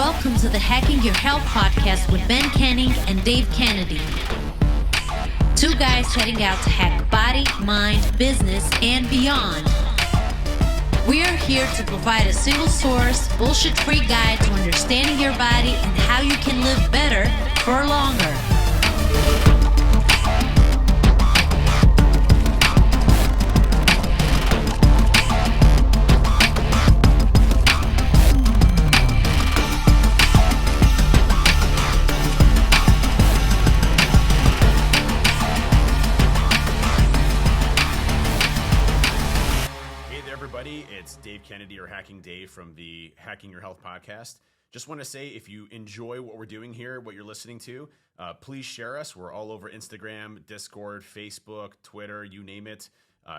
Welcome to the Hacking Your Health podcast with Ben Canning and Dave Kennedy. Two guys heading out to hack body, mind, business, and beyond. We are here to provide a single source, bullshit-free guide to understanding your body and how you can live better for longer. It's Dave Kennedy, or Hacking Dave, from the Hacking Your Health podcast. Just want to say, if you enjoy what we're doing here, what you're listening to, please share us. We're all over Instagram, Discord, Facebook, Twitter, you name it.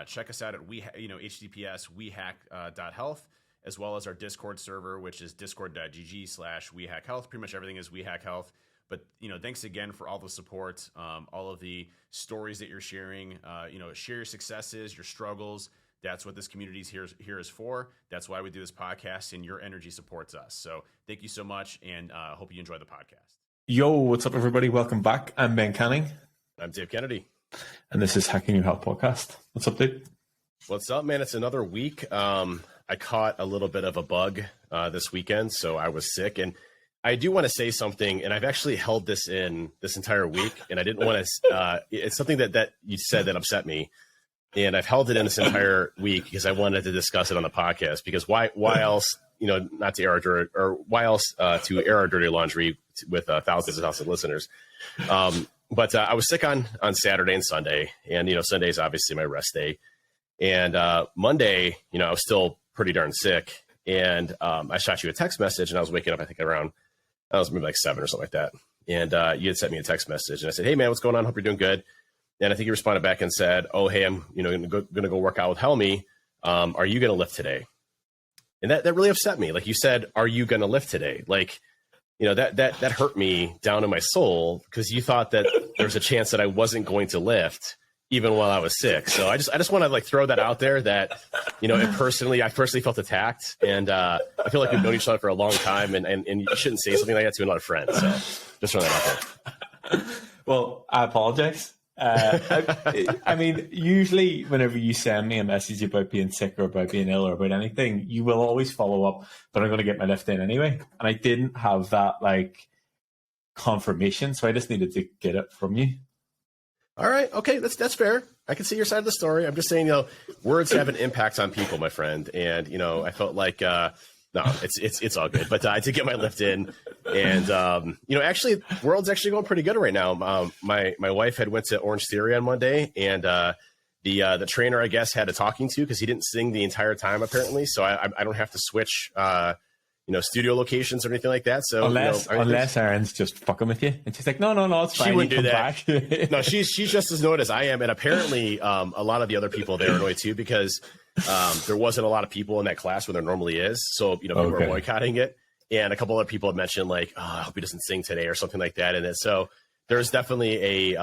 Check us out at HTTPS wehack.health, as well as our Discord server, which is discord.gg/wehackhealth. Pretty much everything is wehackhealth. But thanks again for all the support, all of the stories that you're sharing. Share your successes, your struggles. That's what this community is here is for. That's why we do this podcast, and your energy supports us. So thank you so much, and hope you enjoy the podcast. Yo, what's up, everybody? Welcome back. I'm Ben Canning. I'm Dave Kennedy. And this is Hacking Your Health podcast. What's up, dude? What's up, man? It's another week. I caught a little bit of a bug this weekend, so I was sick. And I do want to say something, and I've actually held this in this entire week, and I didn't want to it's something that you said that upset me. And I've held it in this entire week because I wanted to discuss it on the podcast. Because why else, not to air our dirty, or why else to air our dirty laundry with thousands and thousands of listeners. But I was sick on Saturday and Sunday, and Sunday is obviously my rest day. And Monday, I was still pretty darn sick. And I shot you a text message, and I was waking up, I think around, I was maybe like 7 or something like that. And you had sent me a text message, and I said, "Hey man, what's going on? Hope you're doing good." And I think you responded back and said, "Oh, hey, I'm going to go work out with Helmy. Are you going to lift today?" And that really upset me. Like, you said, "Are you going to lift today?" Like, that hurt me down in my soul, because you thought that there was a chance that I wasn't going to lift even while I was sick. So I just want to throw that out there, that I personally felt attacked, and I feel like we've known each other for a long time, and you shouldn't say something like that to another friend. So just throw that out there. Well, I apologize. I mean, usually whenever you send me a message about being sick or about being ill or about anything, you will always follow up, but I'm going to get my lift in anyway. And I didn't have that confirmation, so I just needed to get it from you. All right. Okay. That's fair. I can see your side of the story. I'm just saying, words have an impact on people, my friend. And, I felt like, no, it's all good. But I did get my lift in, and actually, world's actually going pretty good right now. My wife had went to Orange Theory on Monday, and the trainer, I guess, had a talking to, because he didn't sing the entire time apparently. So I don't have to switch studio locations or anything like that. So unless Aaron's just fucking with you, and she's like, no, it's fine. She wouldn't do that. No, she's just as annoyed as I am, and apparently a lot of the other people there are annoyed too, because there wasn't a lot of people in that class where there normally is. So people were boycotting it, and a couple other people have mentioned I hope he doesn't sing today or something like that. And so there's definitely a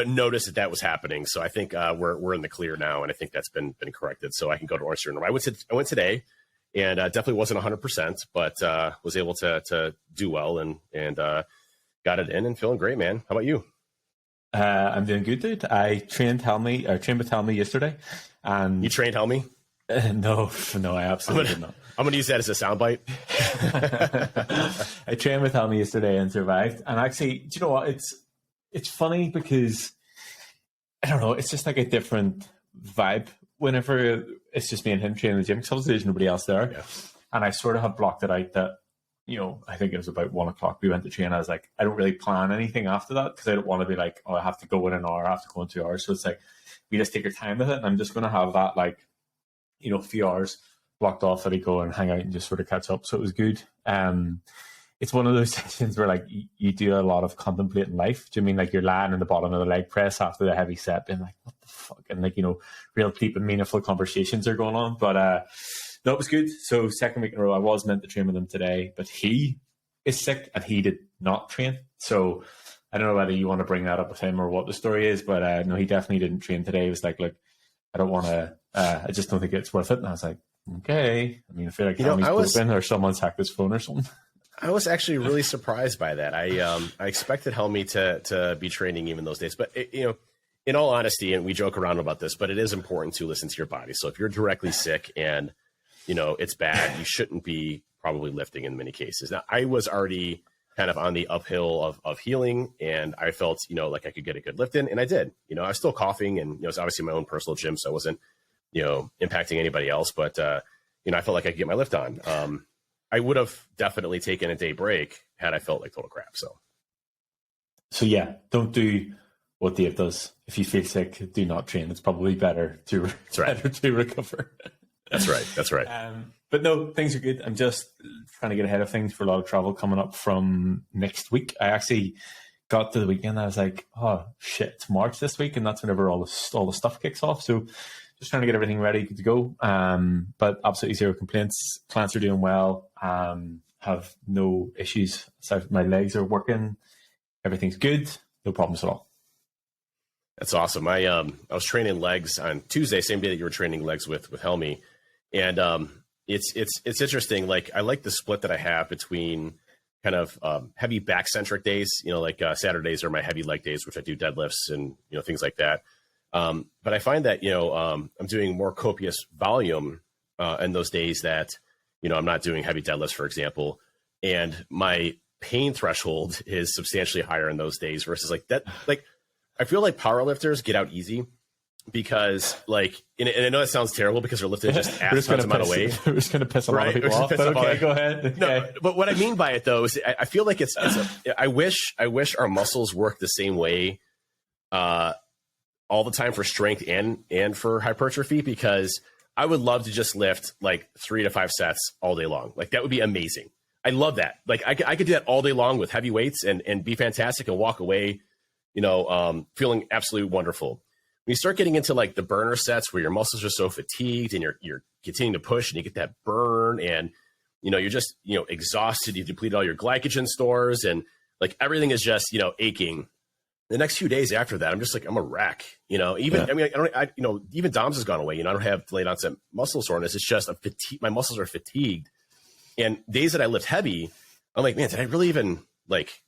notice that was happening. So I think we're in the clear now, and I think that's been corrected. So I can go to Orange Theory. I went today, and definitely wasn't 100%, but was able to do well, and got it in, and feeling great, man. How about you? I'm doing good, dude. I trained with Helmy yesterday. And you trained Helmy? No, I absolutely did not. I'm going to use that as a soundbite. I trained with Helmy yesterday and survived. And actually, do you know what? It's funny because, I don't know, it's just like a different vibe whenever it's just me and him training in the gym, because there's nobody else there. Yeah. And I sort of have blocked it out that, I think it was about 1:00 we went to train. I was like, I don't really plan anything after that, because I don't want to be like, oh, I have to go in an hour, I have to go in 2 hours. So it's like, we just take our time with it. And I'm just going to have that few hours blocked off that I go and hang out and just sort of catch up. So it was good. It's one of those sessions where you do a lot of contemplating life. Do you mean you're lying in the bottom of the leg press after the heavy set, being like, what the fuck? And real deep and meaningful conversations are going on. But no, it was good. So second week in a row, I was meant to train with him today, but he is sick and he did not train. So I don't know whether you want to bring that up with him or what the story is, but no, he definitely didn't train today. He was like, look, I don't want to, I just don't think it's worth it. And I was like, Okay. I mean, I feel like You know, Tommy's broken or someone's hacked his phone or something. I was actually really surprised by that. I expected Helmy to be training even those days, but in all honesty, and we joke around about this, but it is important to listen to your body. So if you're directly sick and it's bad, you shouldn't be probably lifting in many cases. Now, I was already kind of on the uphill of healing, and I felt like I could get a good lift in, and I did. I was still coughing, and it's obviously my own personal gym, so I wasn't impacting anybody else, but I felt like I could get my lift on. I would have definitely taken a day break had I felt like total crap. So yeah, don't do what Dave does. If you feel sick, do not train. It's probably better to recover. That's right. But no, things are good. I'm just trying to get ahead of things for a lot of travel coming up from next week. I actually got to the weekend. I was like, oh shit, it's March this week, and that's whenever all the stuff kicks off. So just trying to get everything ready, good to go. But absolutely zero complaints. Plants are doing well. Have no issues. So my legs are working. Everything's good. No problems at all. That's awesome. I was training legs on Tuesday, same day that you were training legs with Helmy, and it's interesting. Like, I like the split that I have between kind of heavy back centric days. Like Saturdays are my heavy leg days, which I do deadlifts and things like that. But I find that I'm doing more copious volume in those days that I'm not doing heavy deadlifts, for example, and my pain threshold is substantially higher in those days versus like that. Like, I feel like powerlifters get out easy because, like, and I know that sounds terrible because they're lifting just tons amount of weight. We're just going to piss a lot of people off. But okay, go ahead. Okay. No, but what I mean by it though is I feel like I wish our muscles work the same way all the time for strength and for hypertrophy, because I would love to just lift like 3 to 5 sets all day long. Like, that would be amazing. I love that. Like, I could do that all day long with heavy weights and be fantastic and walk away, feeling absolutely wonderful. When you start getting into like the burner sets where your muscles are so fatigued and you're continuing to push and you get that burn and, you're just, exhausted, you depleted all your glycogen stores and like everything is just, aching. The next few days after that, I'm just like, I'm a wreck, even, yeah. Even DOMS has gone away. I don't have delayed onset muscle soreness. It's just my muscles are fatigued. And days that I lift heavy, I'm like, man, did I really even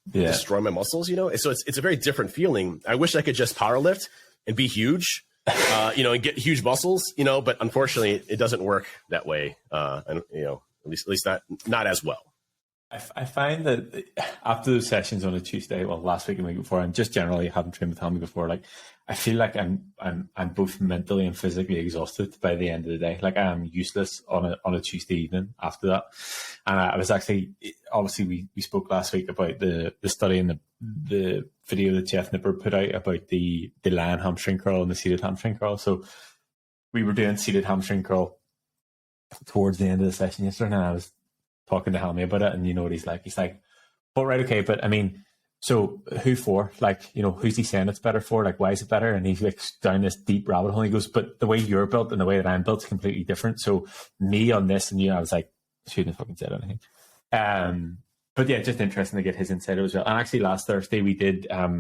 destroy my muscles? So it's a very different feeling. I wish I could just power lift and be huge, and get huge muscles, but unfortunately it doesn't work that way. And at least not as well. I find that after those sessions on a Tuesday, well, last week and the week before, and just generally having trained with Helmy before, like, I feel like I'm both mentally and physically exhausted by the end of the day. Like, I am useless on a Tuesday evening after that. And I was actually, obviously we spoke last week about the study and the video that Jeff Nipper put out about the lying hamstring curl and the seated hamstring curl. So we were doing seated hamstring curl towards the end of the session yesterday, and I was talking to Helmy about it, and you know what he's like? He's like, "Oh, right, okay, but I mean, so who for? Like, who's he saying it's better for? Like, why is it better?" And he's like down this deep rabbit hole. And he goes, "But the way you're built and the way that I'm built is completely different. So me on this and you," I was like, shouldn't have fucking said anything. But yeah, just interesting to get his insight as well. And actually, last Thursday we did a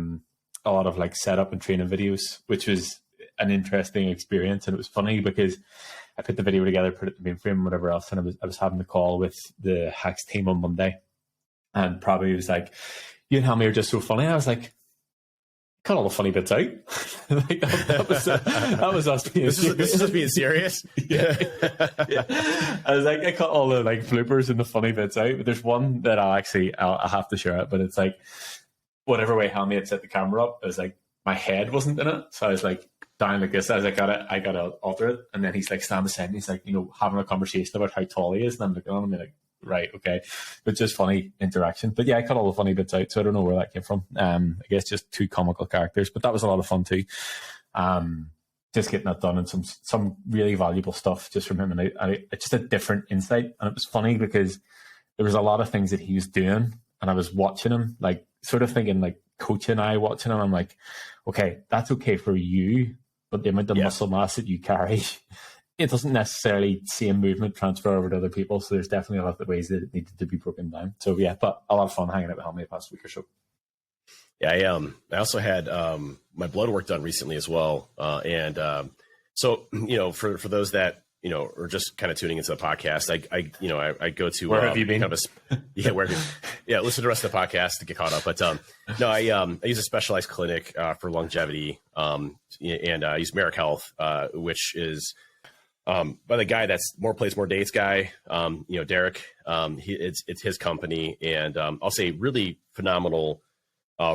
lot of like setup and training videos, which was an interesting experience, and it was funny because I put the video together, put it in the mainframe and whatever else, and I was having a call with the Hacks team on Monday, and probably was like, "You and Helmy are just so funny." I was like, "Cut all the funny bits out." Like, that was us being. This is us being serious. Yeah. I was like, I cut all the like bloopers and the funny bits out, but there's one that I'll have to share it. But it's like, whatever way Helmy had set the camera up, it was like my head wasn't in it, so I was like down like this. I was like, I gotta alter it. And then he's like standing beside me, he's like, having a conversation about how tall he is, and I'm looking at him and like, right, okay. But just funny interaction. But yeah, I cut all the funny bits out, so I don't know where that came from. I guess just 2 comical characters, but that was a lot of fun too. Just getting that done, and some really valuable stuff just from him, and it's just a different insight. And it was funny because there was a lot of things that he was doing, and I was watching him, like sort of thinking like coach and I watching him. I'm like, okay, that's okay for you, but the amount of muscle mass that you carry, it doesn't necessarily same movement transfer over to other people. So there's definitely a lot of ways that it needed to be broken down. So yeah, but a lot of fun hanging out with Helmy the past week or so. Yeah, I also had my blood work done recently as well, and so for those that or just kind of tuning into the podcast, I go to where have you been? Kind of listen to the rest of the podcast to get caught up. But no, I use a specialized clinic for longevity, and I use Merrick Health, which is by the guy that's More Plays More Dates guy, Derek. It's his company, and I'll say really phenomenal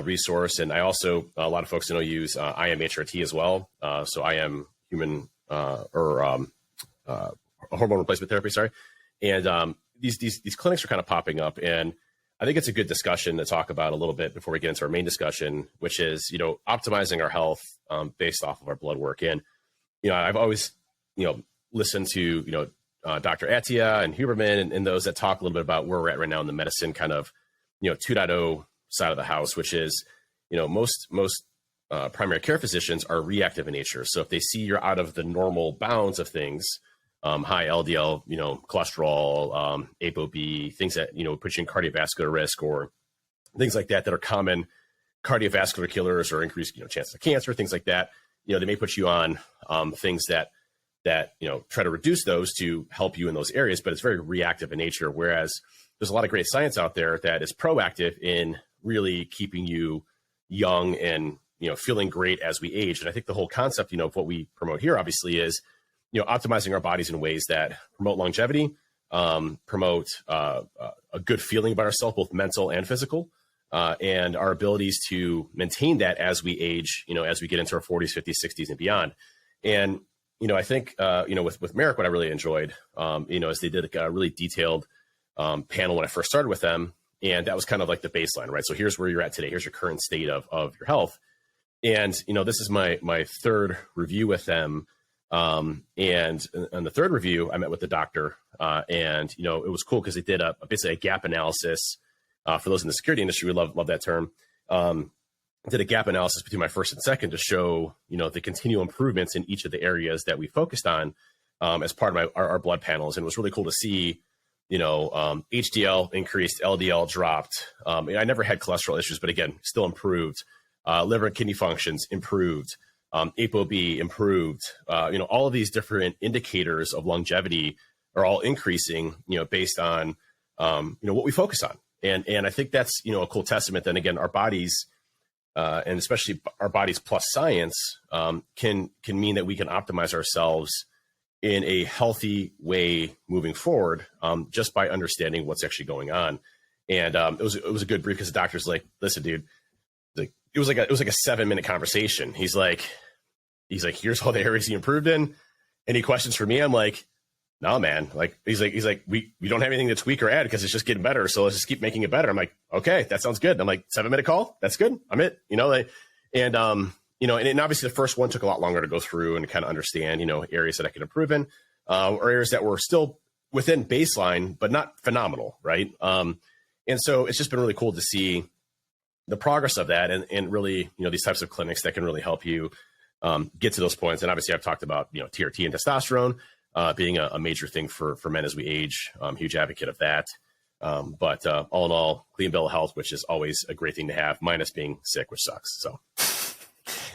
resource. And I also, a lot of folks use IMHRT as well. So I am human hormone replacement therapy. Sorry. And these clinics are kind of popping up, and I think it's a good discussion to talk about a little bit before we get into our main discussion, which is, optimizing our health based off of our blood work. And, I've always, listened to, Dr. Attia and Huberman and those that talk a little bit about where we're at right now in the medicine kind of, 2.0 side of the house, which is, most primary care physicians are reactive in nature. So if they see you're out of the normal bounds of things, high LDL, cholesterol, ApoB, things that, put you in cardiovascular risk, or things like that are common cardiovascular killers, or increased, chances of cancer, things like that. They may put you on things that try to reduce those to help you in those areas, but it's very reactive in nature. Whereas there's a lot of great science out there that is proactive in really keeping you young and, feeling great as we age. And I think the whole concept, of what we promote here obviously is, optimizing our bodies in ways that promote longevity, promote a good feeling about ourselves, both mental and physical, and our abilities to maintain that as we age, as we get into our 40s, 50s, 60s, and beyond. And, I think, with Merrick, what I really enjoyed, is they did a really detailed panel when I first started with them. And that was kind of like the baseline, right? So here's where you're at today. Here's your current state of your health. And, this is my third review with them. And on the third review, I met with the doctor, and, it was cool because they did basically a gap analysis. For those in the security industry, we love that term. Did a gap analysis between my first and second to show, the continual improvements in each of the areas that we focused on, as part of our blood panels. And it was really cool to see, HDL increased, LDL dropped. I never had cholesterol issues, but again, still improved. Liver and kidney functions improved. ApoB improved. All of these different indicators of longevity are all increasing, based on, what we focus on. And I think that's, a cool testament. Then again, our bodies, and especially our bodies plus science, can mean that we can optimize ourselves in a healthy way moving forward, just by understanding what's actually going on. And it was a good brief, because the doctor's like, listen, dude, it was like a 7-minute conversation. He's like, here's all the areas he improved in. Any questions for me? I'm like, no, man. Like, he's like, we don't have anything to tweak or add because it's just getting better. So let's just keep making it better. I'm like, okay, that sounds good. I'm like, 7-minute call. That's good. I'm it, and obviously the first one took a lot longer to go through and kind of understand, areas that I could improve in, or areas that were still within baseline, but not phenomenal. Right. And so it's just been really cool to see the progress of that, and really, these types of clinics that can really help you get to those points. And obviously I've talked about, TRT and testosterone being a major thing for men as we age. Huge advocate of that. But all in all, clean bill of health, which is always a great thing to have, minus being sick, which sucks. So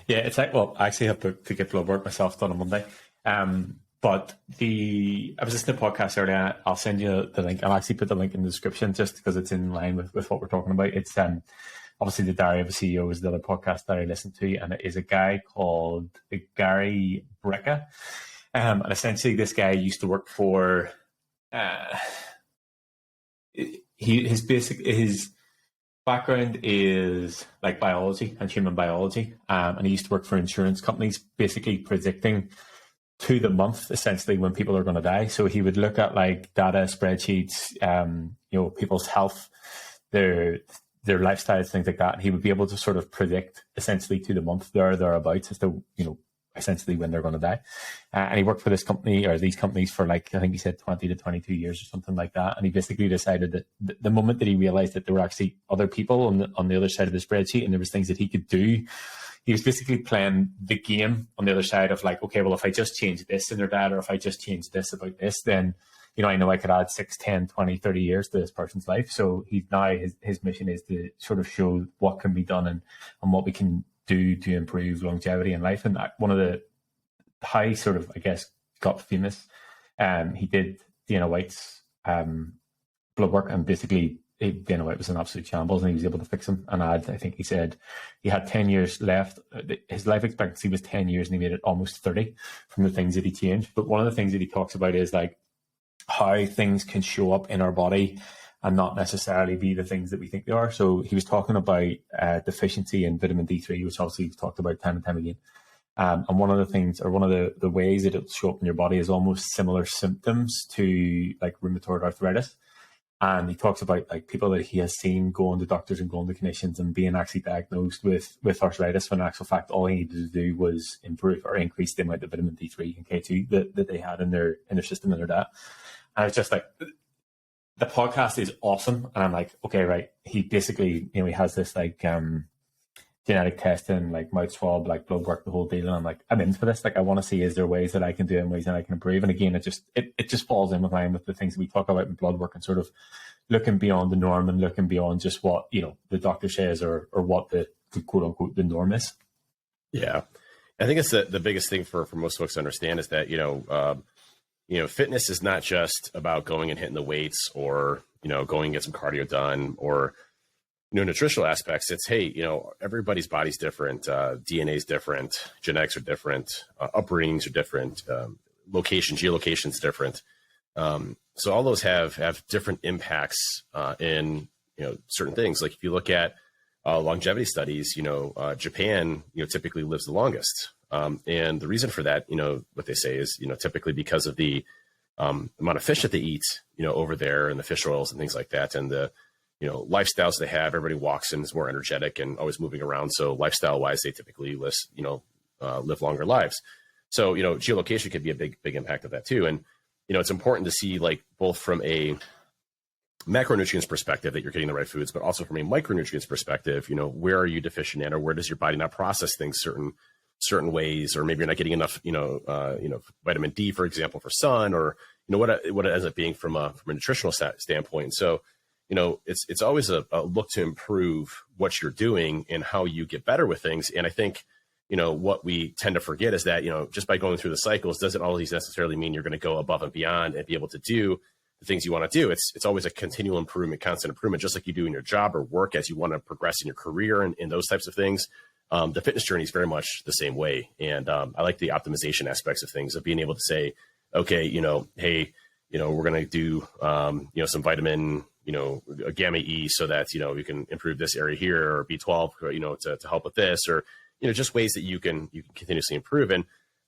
yeah, it's like, well, I actually have to get blood work myself done on Monday. But I was listening to a podcast earlier. I'll send you the link. I'll actually put the link in the description just because it's in line with what we're talking about. It's obviously the Diary of a CEO is the other podcast that I listen to, and it is a guy called Gary Brecker. And essentially this guy used to work for, his background is like biology and human biology. And he used to work for insurance companies, basically predicting to the month, essentially, when people are going to die. So he would look at like data spreadsheets, people's health, their lifestyles, things like that. And he would be able to sort of predict essentially to the month thereabouts as to, essentially when they're going to die. And he worked for this company or these companies for like, I think he said 20 to 22 years or something like that. And he basically decided that the moment that he realized that there were actually other people on the other side of the spreadsheet and there was things that he could do, he was basically playing the game on the other side of like, okay, well, if I just change this in their data, or if I just change this about this, then, I know I could add 6, 10, 20, 30 years to this person's life. So he's now, his mission is to sort of show what can be done and what we can do to improve longevity in life. And one of the high sort of, I guess, got famous He did Dana White's blood work, and basically Dana White was an absolute shambles, and he was able to fix him. And I think he said he had 10 years left. His life expectancy was 10 years, and he made it almost 30 from the things that he changed. But one of the things that he talks about is like how things can show up in our body and not necessarily be the things that we think they are. So he was talking about deficiency in vitamin D3, which obviously we've talked about time and time again. And one of the things, or one of the ways that it'll show up in your body is almost similar symptoms to like rheumatoid arthritis. And he talks about like people that he has seen going to doctors and going to clinicians and being actually diagnosed with arthritis, when in actual fact all he needed to do was improve or increase the amount of vitamin D3 and K2 that they had in their system, in their diet. And it's just like, the podcast is awesome. And I'm like, okay, right. He basically, he has this like genetic testing, like mouth swab, like blood work, the whole deal. And I'm like, I'm in for this. Like, I want to see, is there ways that I can do it and ways that I can improve? And again, it just falls in line with the things that we talk about in blood work and sort of looking beyond the norm and looking beyond just what, the doctor says or what the quote unquote the norm is. Yeah. I think it's the biggest thing for most folks to understand is that, fitness is not just about going and hitting the weights or, going and get some cardio done or, nutritional aspects. It's, hey, everybody's body's different. DNA is different. Genetics are different. Upbringings are different. Geolocation's different. So all those have different impacts in, certain things. Like if you look at longevity studies, Japan, typically lives the longest. And the reason for that, what they say is, typically because of the amount of fish that they eat, over there, and the fish oils and things like that. And the, lifestyles they have. Everybody walks in is more energetic and always moving around. So lifestyle wise, they typically live longer lives. So, geolocation could be a big impact of that too. And, it's important to see, like, both from a macronutrients perspective that you're getting the right foods, but also from a micronutrients perspective, where are you deficient in, or where does your body not process things certain ways, or maybe you're not getting enough, vitamin D, for example, for sun, or, what it ends up being from a nutritional standpoint. So, it's always a look to improve what you're doing and how you get better with things. And I think, what we tend to forget is that, just by going through the cycles doesn't always necessarily mean you're going to go above and beyond and be able to do the things you want to do. It's always a continual improvement, constant improvement, just like you do in your job or work as you want to progress in your career and those types of things. The fitness journey is very much the same way. And I like the optimization aspects of things, of being able to say, okay, hey, we're going to do, some vitamin, a gamma E, so that, you can improve this area here, or B12, to help with this, or, just ways that you can continuously improve. And,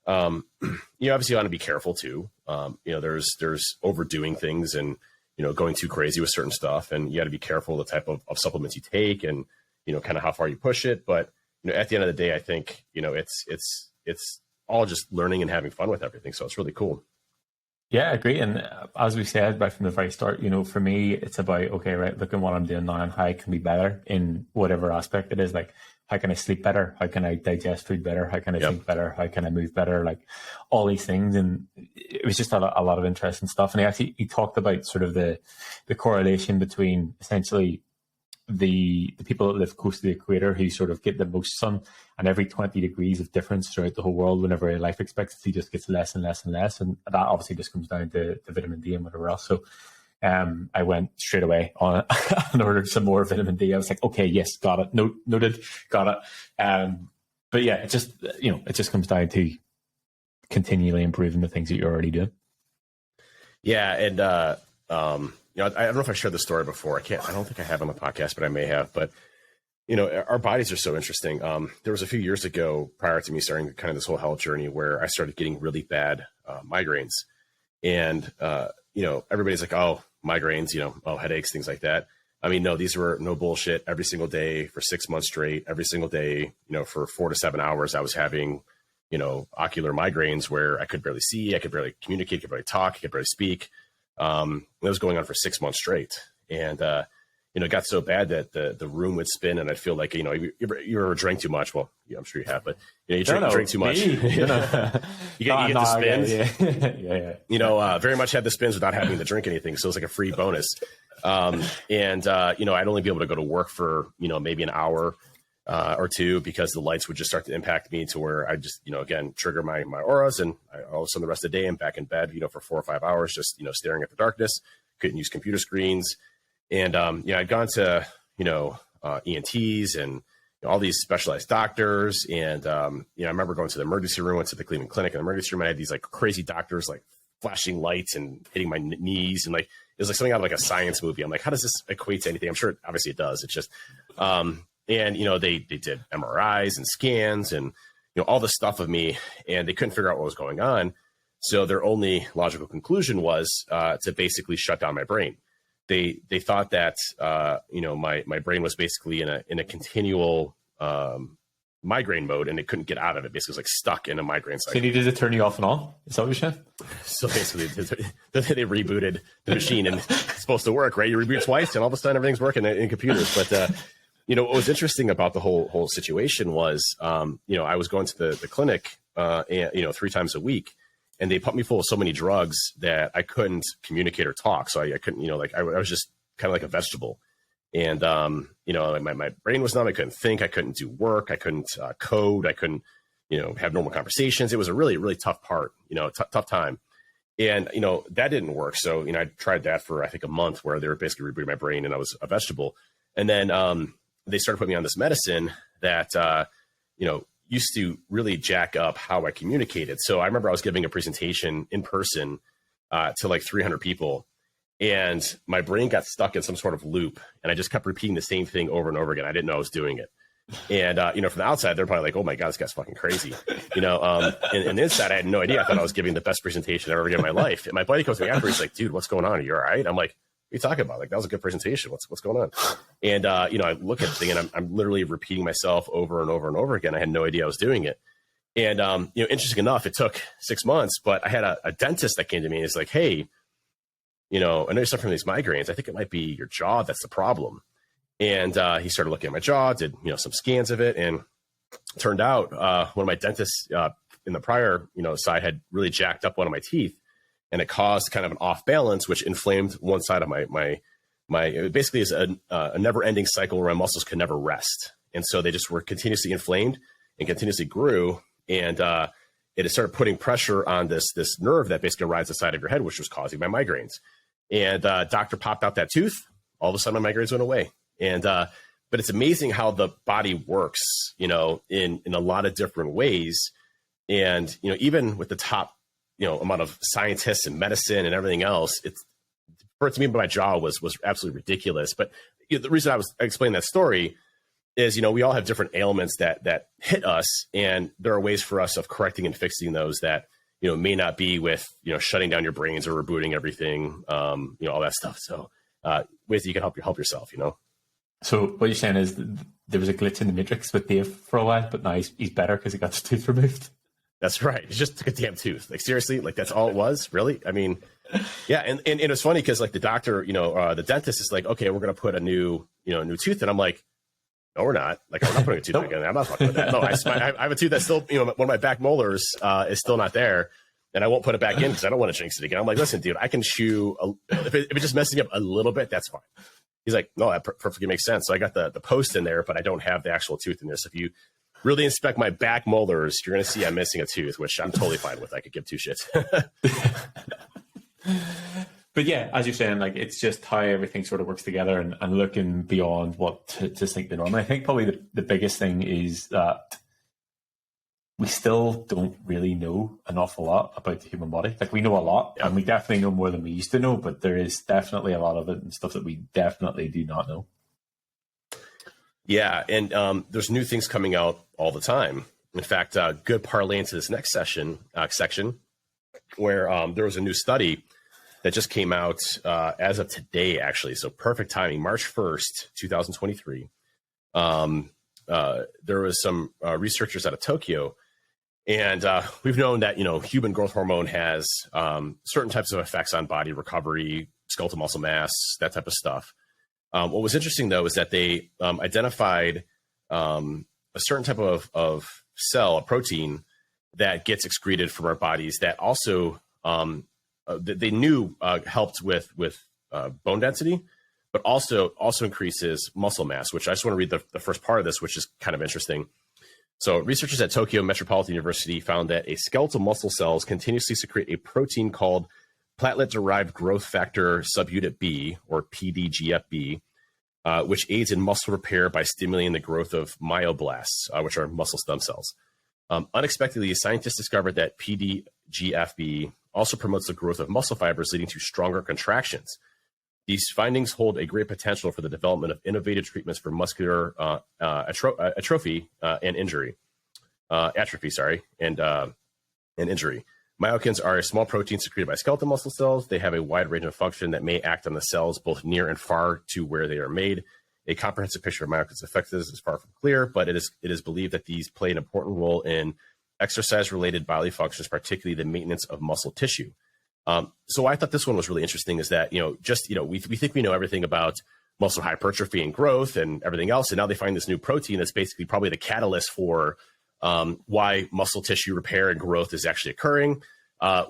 obviously you want to be careful too. There's overdoing things and, going too crazy with certain stuff, and you got to be careful the type of supplements you take and, kind of how far you push it. But, at the end of the day, I think, it's all just learning and having fun with everything. So it's really cool. Yeah, I agree. And as we said right from the very start, for me, it's about, okay, right, look at what I'm doing now and how I can be better in whatever aspect it is. Like, how can I sleep better? How can I digest food better? How can I think better? How can I move better? Like, all these things. And it was just a lot of interesting stuff. And he talked about sort of the correlation between essentially the people that live close to the equator, who sort of get the most sun, and every 20 degrees of difference throughout the whole world, whenever life expectancy just gets less and less and less. And that obviously just comes down to vitamin D and whatever else. So I went straight away on and ordered some more vitamin D. I was like, okay, yes, got it. Noted, got it. But yeah, it just comes down to continually improving the things that you're already doing. Yeah. And, I don't know if I shared the story before. I don't think I have on the podcast, but I may have. But, our bodies are so interesting. There was a few years ago, prior to me starting kind of this whole health journey, where I started getting really bad migraines. And, everybody's like, oh, migraines, headaches, things like that. I mean, no, these were no bullshit. Every single day for 6 months straight, every single day, for 4 to 7 hours, I was having, ocular migraines where I could barely see, I could barely communicate, I could barely talk, I could barely speak. It was going on for 6 months straight. And, it got so bad that the room would spin, and I'd feel like, you ever drank too much. Well, yeah, I'm sure you have, but you drink too much. You get the spins. Yeah. Very much had the spins without having to drink anything. So it was like a free bonus. I'd only be able to go to work for, maybe an hour. or two, because the lights would just start to impact me to where I just, again, trigger my auras. And all of a sudden the rest of the day I'm back in bed, for 4 or 5 hours, just, staring at the darkness. Couldn't use computer screens. And, I'd gone to, ENTs and all these specialized doctors. And, I remember going to the emergency room, went to the Cleveland Clinic. In the emergency room, I had these like crazy doctors, like flashing lights and hitting my knees. And like, it was like something out of like a science movie. I'm like, how does this equate to anything? I'm sure obviously it does. It's just, and, they did MRIs and scans and, all this stuff of me, and they couldn't figure out what was going on. So their only logical conclusion was to basically shut down my brain. They thought that my brain was basically in a continual migraine mode, and it couldn't get out of it. Basically, it was like stuck in a migraine cycle. So they needed to turn you off and on? Is that what you're saying? So basically, they rebooted the machine, and it's supposed to work, right? You reboot twice, and all of a sudden everything's working in computers. But what was interesting about the whole situation was, I was going to the clinic, 3 times a week. And they put me full of so many drugs that I couldn't communicate or talk. So I couldn't, I was just kind of like a vegetable. And, my brain was numb. I couldn't think. I couldn't do work. I couldn't code. I couldn't, have normal conversations. It was a really, really tough part, tough time. And, that didn't work. So, I tried that for, I think, a month, where they were basically rebooting my brain and I was a vegetable. And then they started putting me on this medicine that, used to really jack up how I communicated. So I remember I was giving a presentation in person to like 300 people, and my brain got stuck in some sort of loop, and I just kept repeating the same thing over and over again. I didn't know I was doing it. And, from the outside, they're probably like, oh my God, this guy's fucking crazy. And the inside, I had no idea. I thought I was giving the best presentation I've ever given in my life. And my buddy comes to me after, he's like, dude, what's going on? Are you all right? I'm like, what are you talking about? Like, that was a good presentation. What's going on? And, I look at the thing, and I'm literally repeating myself over and over and over again. I had no idea I was doing it. And, interesting enough, it took 6 months, but I had a dentist that came to me and is like, hey, I know you're suffering from these migraines. I think it might be your jaw that's the problem. And he started looking at my jaw, did, some scans of it. And it turned out one of my dentists in the prior, side had really jacked up one of my teeth. And it caused kind of an off balance, which inflamed one side of my it basically is a never ending cycle where my muscles could never rest. And so they just were continuously inflamed and continuously grew. And it started putting pressure on this nerve that basically rides the side of your head, which was causing my migraines. And doctor popped out that tooth. All of a sudden my migraines went away. And, but it's amazing how the body works, in a lot of different ways. And, even with the top, amount of scientists and medicine and everything else, for it to me, my jaw was absolutely ridiculous. But the reason I explaining that story is, we all have different ailments that hit us, and there are ways for us of correcting and fixing those that, may not be with, shutting down your brains or rebooting everything, all that stuff. So ways that you can help yourself, So what you're saying is there was a glitch in the matrix with Dave for a while, but now he's better because he got his tooth removed. That's right. He just took a damn tooth. Like, seriously, like, that's all it was, really? I mean, yeah. And it was funny because, like, the doctor, the dentist is like, okay, we're going to put a new tooth. And I'm like, no, we're not. Like, I'm not putting a tooth back in. I'm not fucking with that. No, I have a tooth that's still, one of my back molars is still not there. And I won't put it back in because I don't want to jinx it again. I'm like, listen, dude, I can chew. If it just messes me up a little bit, that's fine. He's like, no, that perfectly makes sense. So I got the post in there, but I don't have the actual tooth in there. So if you really inspect my back molars, you're going to see I'm missing a tooth, which I'm totally fine with. I could give two shits. But yeah, as you're saying, like, it's just how everything sort of works together and looking beyond what to think the norm. I think probably the biggest thing is that we still don't really know an awful lot about the human body. Like, we know a lot, and we definitely know more than we used to know, but there is definitely a lot of it and stuff that we definitely do not know. Yeah, and there's new things coming out all the time. In fact, good parlay into this next section where there was a new study that just came out as of today, actually. So perfect timing, March 1st, 2023. There was some researchers out of Tokyo, and we've known that, human growth hormone has certain types of effects on body recovery, skeletal muscle mass, that type of stuff. What was interesting, though, is that they identified a certain type of cell, a protein, that gets excreted from our bodies that also they knew helped with bone density, but also increases muscle mass, which I just want to read the first part of this, which is kind of interesting. So researchers at Tokyo Metropolitan University found that a skeletal muscle cells continuously secrete a protein called platelet-derived growth factor subunit B, or PDGFB, which aids in muscle repair by stimulating the growth of myoblasts, which are muscle stem cells. Unexpectedly, scientists discovered that PDGFB also promotes the growth of muscle fibers, leading to stronger contractions. These findings hold a great potential for the development of innovative treatments for muscular atrophy and injury. Injury. Myokines are a small protein secreted by skeletal muscle cells. They have a wide range of function that may act on the cells both near and far to where they are made. A comprehensive picture of myokines' effectiveness is far from clear, but it is believed that these play an important role in exercise-related bodily functions, particularly the maintenance of muscle tissue. So I thought this one was really interesting, is that, we think we know everything about muscle hypertrophy and growth and everything else, and now they find this new protein that's basically probably the catalyst for why muscle tissue repair and growth is actually occurring,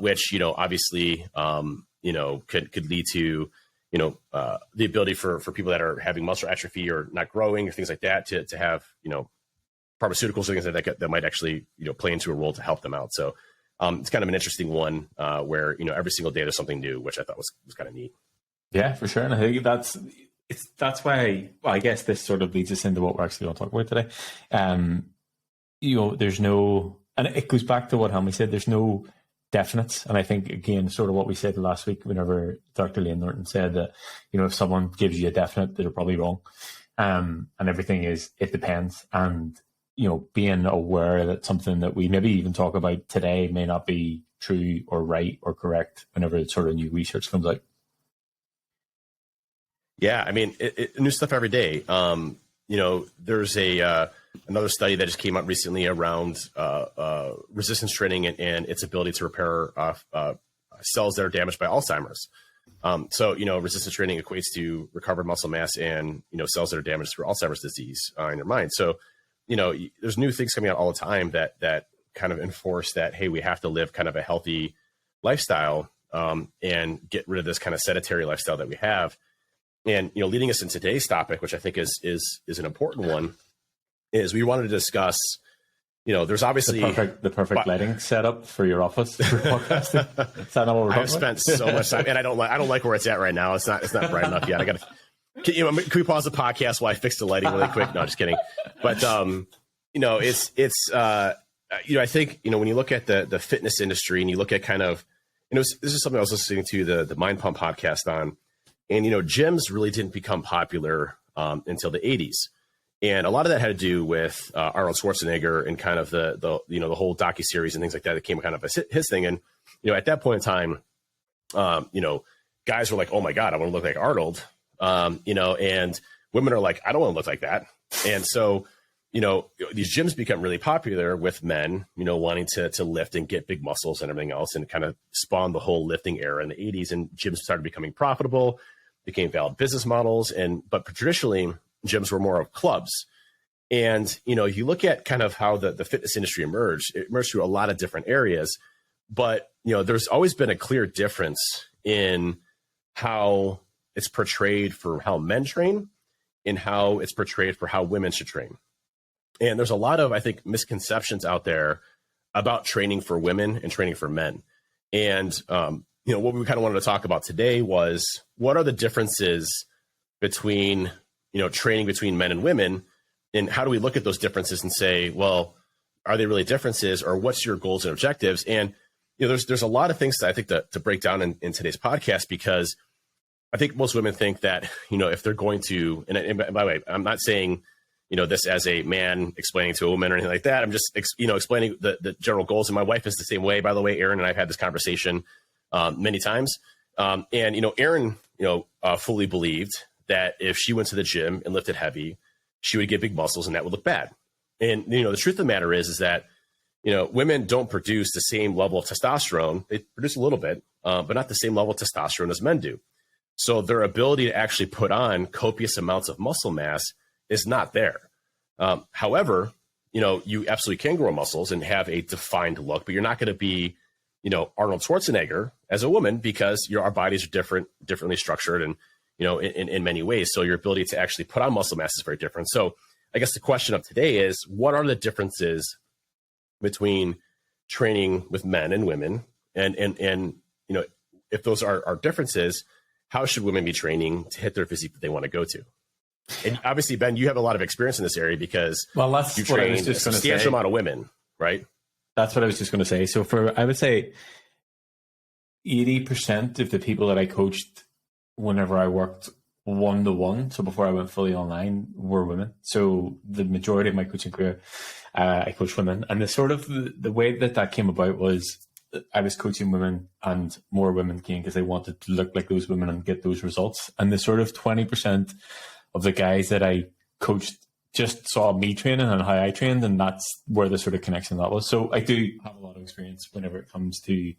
which, obviously, could lead to, the ability for people that are having muscle atrophy or not growing or things like that to have, pharmaceuticals and things like that might actually, play into a role to help them out. So it's kind of an interesting one where, every single day there's something new, which I thought was kind of neat. Yeah, for sure. And I think that's why, I guess this sort of leads us into what we're actually going to talk about today. There's no, and it goes back to what Helmy said, there's no definites. And I think, again, sort of what we said last week, whenever Dr. Lane Norton said that, if someone gives you a definite, they're probably wrong. And everything it depends. And, being aware that something that we maybe even talk about today may not be true or right or correct whenever sort of new research comes out. Yeah, I mean, new stuff every day. There's another study that just came out recently around resistance training and its ability to repair cells that are damaged by Alzheimer's. Resistance training equates to recovered muscle mass and, cells that are damaged through Alzheimer's disease in your mind. So, there's new things coming out all the time that kind of enforce that, hey, we have to live kind of a healthy lifestyle and get rid of this kind of sedentary lifestyle that we have. And, leading us into today's topic, which I think is an important one, is we wanted to discuss, there's obviously the perfect lighting setup for your office for podcasting. Is that not what we're talking I've spent so much time, and I don't like where it's at right now. It's not bright enough yet. Can we pause the podcast while I fix the lighting really quick? No, just kidding. But I think when you look at the fitness industry and you look at kind of, this is something I was listening to the Mind Pump podcast on, and gyms really didn't become popular until the 80s. And a lot of that had to do with Arnold Schwarzenegger and kind of the whole docuseries and things like that came kind of his thing. And, at that point in time, guys were like, oh my God, I want to look like Arnold. And women are like, I don't want to look like that. And so, these gyms become really popular with men, wanting to lift and get big muscles and everything else, and kind of spawned the whole lifting era in the 80s. And gyms started becoming profitable, became valid business models. But traditionally, gyms were more of clubs. And, you look at kind of how the fitness industry emerged, it emerged through a lot of different areas. But, there's always been a clear difference in how it's portrayed for how men train and how it's portrayed for how women should train. And there's a lot of, I think, misconceptions out there about training for women and training for men. And, what we kind of wanted to talk about today was, what are the differences between, training between men and women, and how do we look at those differences and say, well, are they really differences, or what's your goals and objectives? And, there's a lot of things that I think to break down in today's podcast, because I think most women think that, if they're going to, and by the way, I'm not saying, this as a man explaining to a woman or anything like that. I'm just, explaining the general goals. And my wife is the same way, by the way. Erin and I've had this conversation many times. And, Erin, fully believed that if she went to the gym and lifted heavy, she would get big muscles and that would look bad. And, the truth of the matter is that, women don't produce the same level of testosterone. They produce a little bit, but not the same level of testosterone as men do. So their ability to actually put on copious amounts of muscle mass is not there. However, you absolutely can grow muscles and have a defined look, but you're not going to be, Arnold Schwarzenegger as a woman, because our bodies are differently structured. And, in many ways. So your ability to actually put on muscle mass is very different. So I guess the question of today is, what are the differences between training with men and women? And if those are differences, how should women be training to hit their physique that they want to go to? And obviously, Ben, you have a lot of experience in this area because that's you what I train was a just going to say. substantial amount of women, right? That's what I was just going to say. So I would say 80% of the people that I coached whenever I worked one-to-one, so before I went fully online, were women. So the majority of my coaching career, I coached women. And the way that came about was I was coaching women and more women came because they wanted to look like those women and get those results. And the sort of 20% of the guys that I coached just saw me training and how I trained, and that's where the sort of connection that was. So I do have a lot of experience whenever it comes to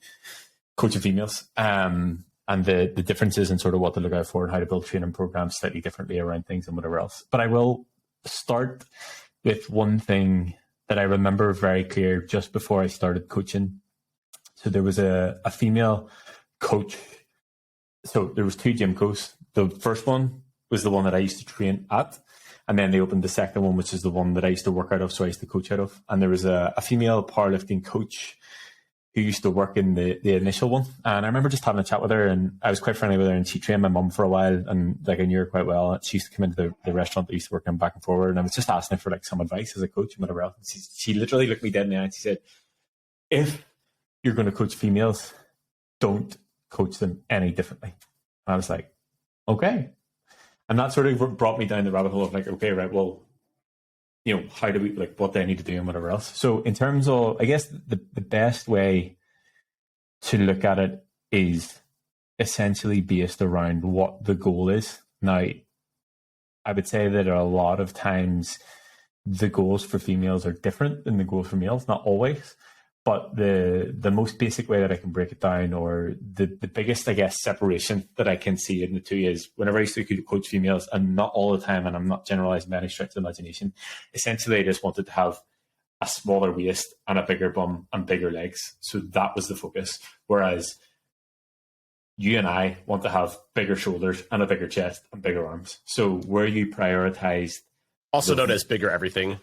coaching females, and the differences in sort of what to look out for and how to build training programs slightly differently around things and whatever else. But I will start with one thing that I remember very clear just before I started coaching. So there was a female coach. So there was two gym coaches. The first one was the one that I used to train at. And then they opened the second one, which is the one that I used to work out of. So I used to coach out of. And there was a female powerlifting coach who used to work in the initial one. And I remember just having a chat with her, and I was quite friendly with her, and she trained my mum for a while, and like I knew her quite well. She used to come into the restaurant that I used to work in back and forward. And I was just asking her for like some advice as a coach and whatever else. And she literally looked me dead in the eye and she said, if you're going to coach females, don't coach them any differently. And I was like, okay. And that sort of brought me down the rabbit hole of like, okay, right, well, how do we, like, what do I need to do and whatever else. So in terms of, I guess the best way to look at it is essentially based around what the goal is. Now, I would say that a lot of times the goals for females are different than the goals for males, not always. But the most basic way that I can break it down, or the biggest, I guess, separation that I can see in the two is whenever I used to coach females, and not all the time, and I'm not generalizing by any stretch of the imagination, essentially I just wanted to have a smaller waist and a bigger bum and bigger legs. So that was the focus. Whereas you and I want to have bigger shoulders and a bigger chest and bigger arms. So where you prioritize, also known as bigger everything.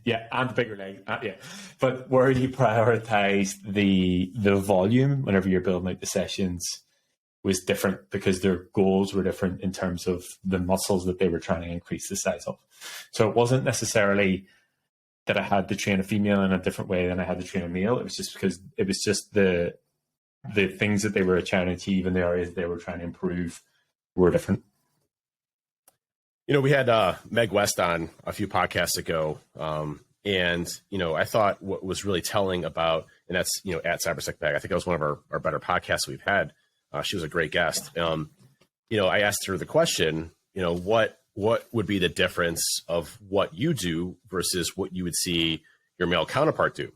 Yeah, and bigger leg. Yeah. But where you prioritize the volume whenever you're building out the sessions was different, because their goals were different in terms of the muscles that they were trying to increase the size of. So it wasn't necessarily that I had to train a female in a different way than I had to train a male. It was just because it was just the things that they were trying to achieve and the areas that they were trying to improve were different. We had Meg West on a few podcasts ago, and I thought what was really telling about, and that's at CyberSecBag, I think that was one of our better podcasts we've had. She was a great guest. I asked her the question, what would be the difference of what you do versus what you would see your male counterpart do,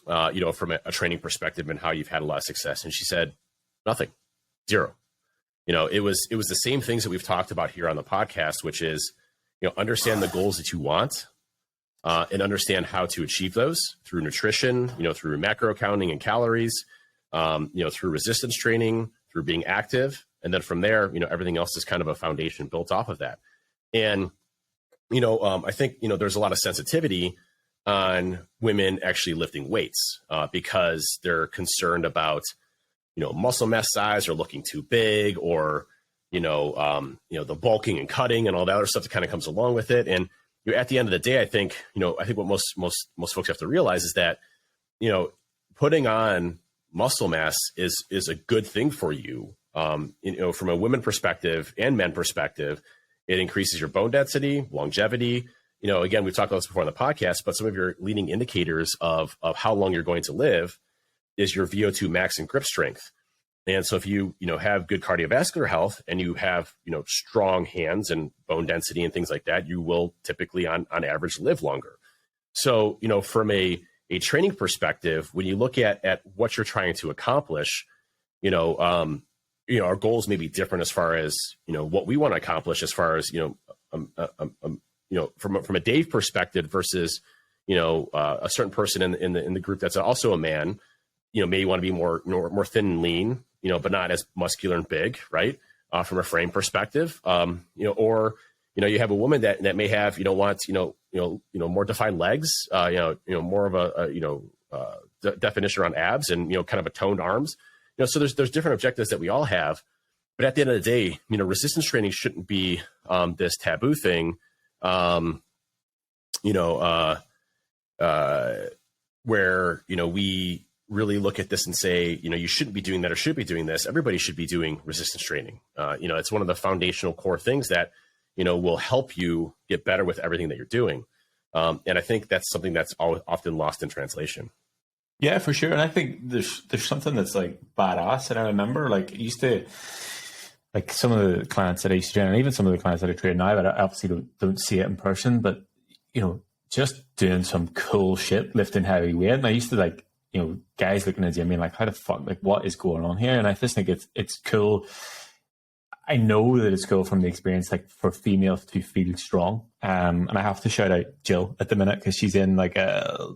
from a training perspective, and how you've had a lot of success. And she said, nothing, zero. It was the same things that we've talked about here on the podcast, which is, understand the goals that you want, and understand how to achieve those through nutrition, through macro counting and calories, through resistance training, through being active. And then from there, everything else is kind of a foundation built off of that. And, I think, there's a lot of sensitivity on women actually lifting weights, because they're concerned about, muscle mass size, or looking too big, or, the bulking and cutting and all that other stuff that kind of comes along with it. And at the end of the day, I think what most folks have to realize is that, putting on muscle mass is a good thing for you. From a women perspective and men perspective, it increases your bone density, longevity. Again, we've talked about this before on the podcast, but some of your leading indicators of how long you're going to live is your VO2 max and grip strength. And so if you have good cardiovascular health, and you have strong hands and bone density and things like that, you will typically on average live longer. So from a training perspective, when you look at what you're trying to accomplish, our goals may be different as far as what we want to accomplish, as far as from a Dave perspective versus a certain person in the group that's also a man. May want to be more thin and lean, but not as muscular and big, right? from a frame perspective. Or you have a woman that may have wants more defined legs, more of a definition around abs and kind of a toned arms. So there's different objectives that we all have. But at the end of the day, resistance training shouldn't be this taboo thing, where we really look at this and say, you shouldn't be doing that or should be doing this. Everybody should be doing resistance training. It's one of the foundational core things that will help you get better with everything that you're doing. And I think that's something that's often lost in translation. Yeah, for sure. And I think there's something that's like badass. And I remember like used to, like some of the clients that I used to train, and even some of the clients that I train now, but I obviously don't see it in person, but just doing some cool shit, lifting heavy weight. And I used to like, guys looking at you and being like, how the fuck, like what is going on here? And I just think it's cool. I know that it's cool from the experience, like for females to feel strong. And I have to shout out Jill at the minute because she's in like a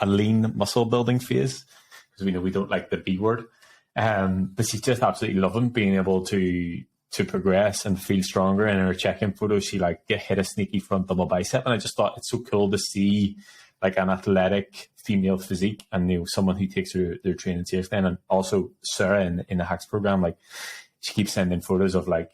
lean muscle building phase because we don't like the B word. But she's just absolutely loving being able to progress and feel stronger. And in her check-in photos, she like hit a sneaky front double bicep. And I just thought it's so cool to see like an athletic female physique and someone who takes their training seriously. And also Sarah in the Hacks program, like she keeps sending photos of like,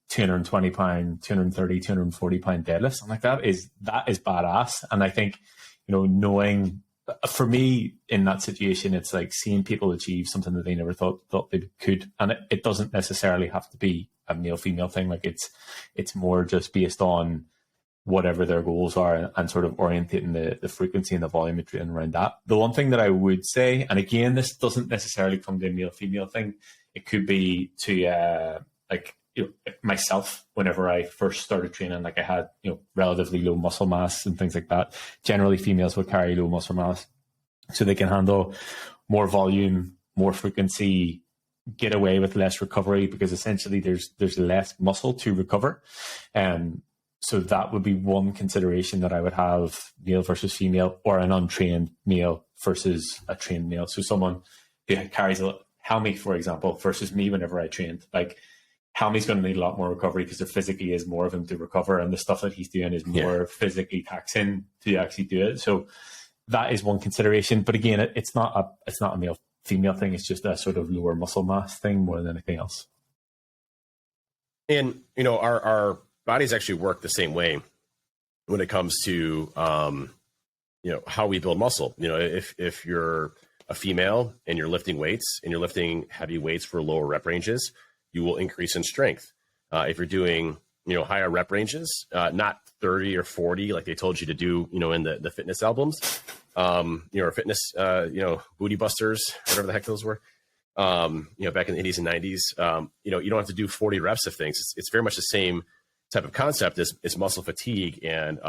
220 pound, 230, 240 pound deadlifts. I'm like, that is badass. And I think, knowing, for me in that situation, it's like seeing people achieve something that they never thought they could. And it doesn't necessarily have to be a male female thing. Like it's more just based on whatever their goals are and sort of orientating the frequency and the volume of training around that. The one thing that I would say, and again, this doesn't necessarily come to a male female thing. It could be to myself, whenever I first started training, like I had, relatively low muscle mass and things like that. Generally females will carry low muscle mass so they can handle more volume, more frequency, get away with less recovery because essentially there's less muscle to recover. So that would be one consideration that I would have, male versus female, or an untrained male versus a trained male. So someone who carries a Helmy, for example, versus me whenever I trained, like Helmy's going to need a lot more recovery because there physically is more of him to recover, and the stuff that he's doing is more physically taxing to actually do it. So that is one consideration. But again, it's not a male female thing. It's just a sort of lower muscle mass thing more than anything else. And our bodies actually work the same way when it comes to how we build muscle. If you're a female and you're lifting weights and you're lifting heavy weights for lower rep ranges, you will increase in strength. If you're doing, higher rep ranges, not 30 or 40, like they told you to do, in the fitness albums, or fitness, booty busters, whatever the heck those were, back in the 80s and 90s, you don't have to do 40 reps of things. It's very much the same type of concept as muscle fatigue and,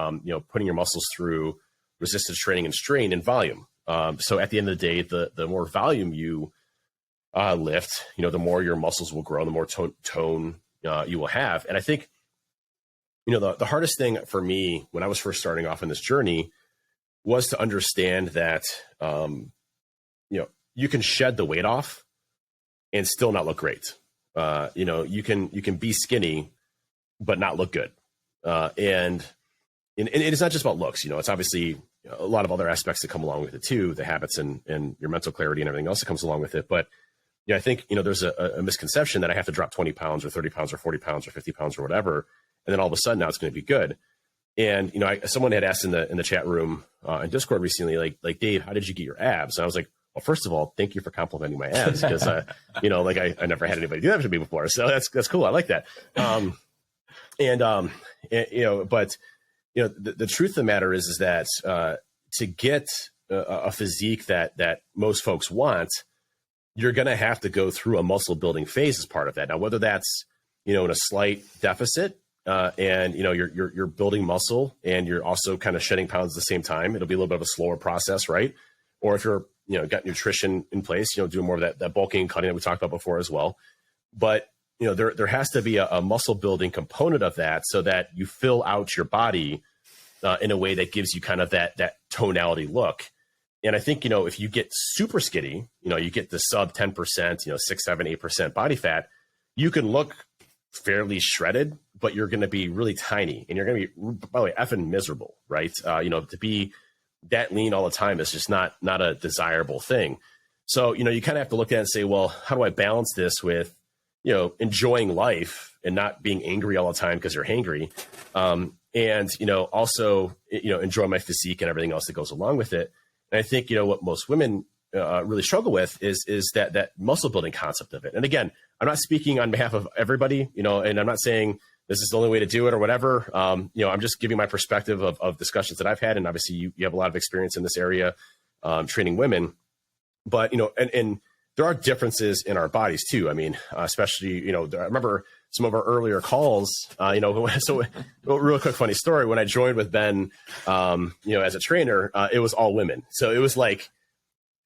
putting your muscles through resistance training and strain and volume. So at the end of the day, the more volume you lift, the more your muscles will grow, the more tone you will have. And I think, the hardest thing for me when I was first starting off in this journey was to understand that, you can shed the weight off and still not look great. You can be skinny, but not look good. And it's not just about looks, it's obviously a lot of other aspects that come along with it too, the habits and your mental clarity and everything else that comes along with it. But I think, there's a misconception that I have to drop 20 pounds or 30 pounds or 40 pounds or 50 pounds or whatever. And then all of a sudden now it's going to be good. And, someone had asked in the chat room in Discord recently, like, Dave, how did you get your abs? And I was like, well, first of all, thank you for complimenting my abs because, I never had anybody do that to me before. So that's cool. I like that. But the truth of the matter is that to get a physique that most folks want, you're going to have to go through a muscle building phase as part of that. Now, whether that's, in a slight deficit and, you're building muscle and you're also kind of shedding pounds at the same time, it'll be a little bit of a slower process, right? Or if you're, got nutrition in place, doing more of that bulking and cutting that we talked about before as well. But, there has to be a muscle building component of that so that you fill out your body in a way that gives you kind of that tonality look. And I think, if you get super skinny, you get the sub 10%, 6, 7, 8% body fat, you can look fairly shredded, but you're going to be really tiny, and you're going to be, by the way, effing miserable, right? To be that lean all the time is just not a desirable thing. So, you kind of have to look at it and say, well, how do I balance this with, enjoying life and not being angry all the time because you're hangry, and also enjoy my physique and everything else that goes along with it. And I think what most women really struggle with is that muscle building concept of it. And again, I'm not speaking on behalf of everybody, and I'm not saying this is the only way to do it or whatever. I'm just giving my perspective of discussions that I've had. And obviously you have a lot of experience in this area, training women, but, and there are differences in our bodies too. I mean, especially, I remember some of our earlier calls, so real quick, funny story. When I joined with Ben, as a trainer, it was all women. So it was like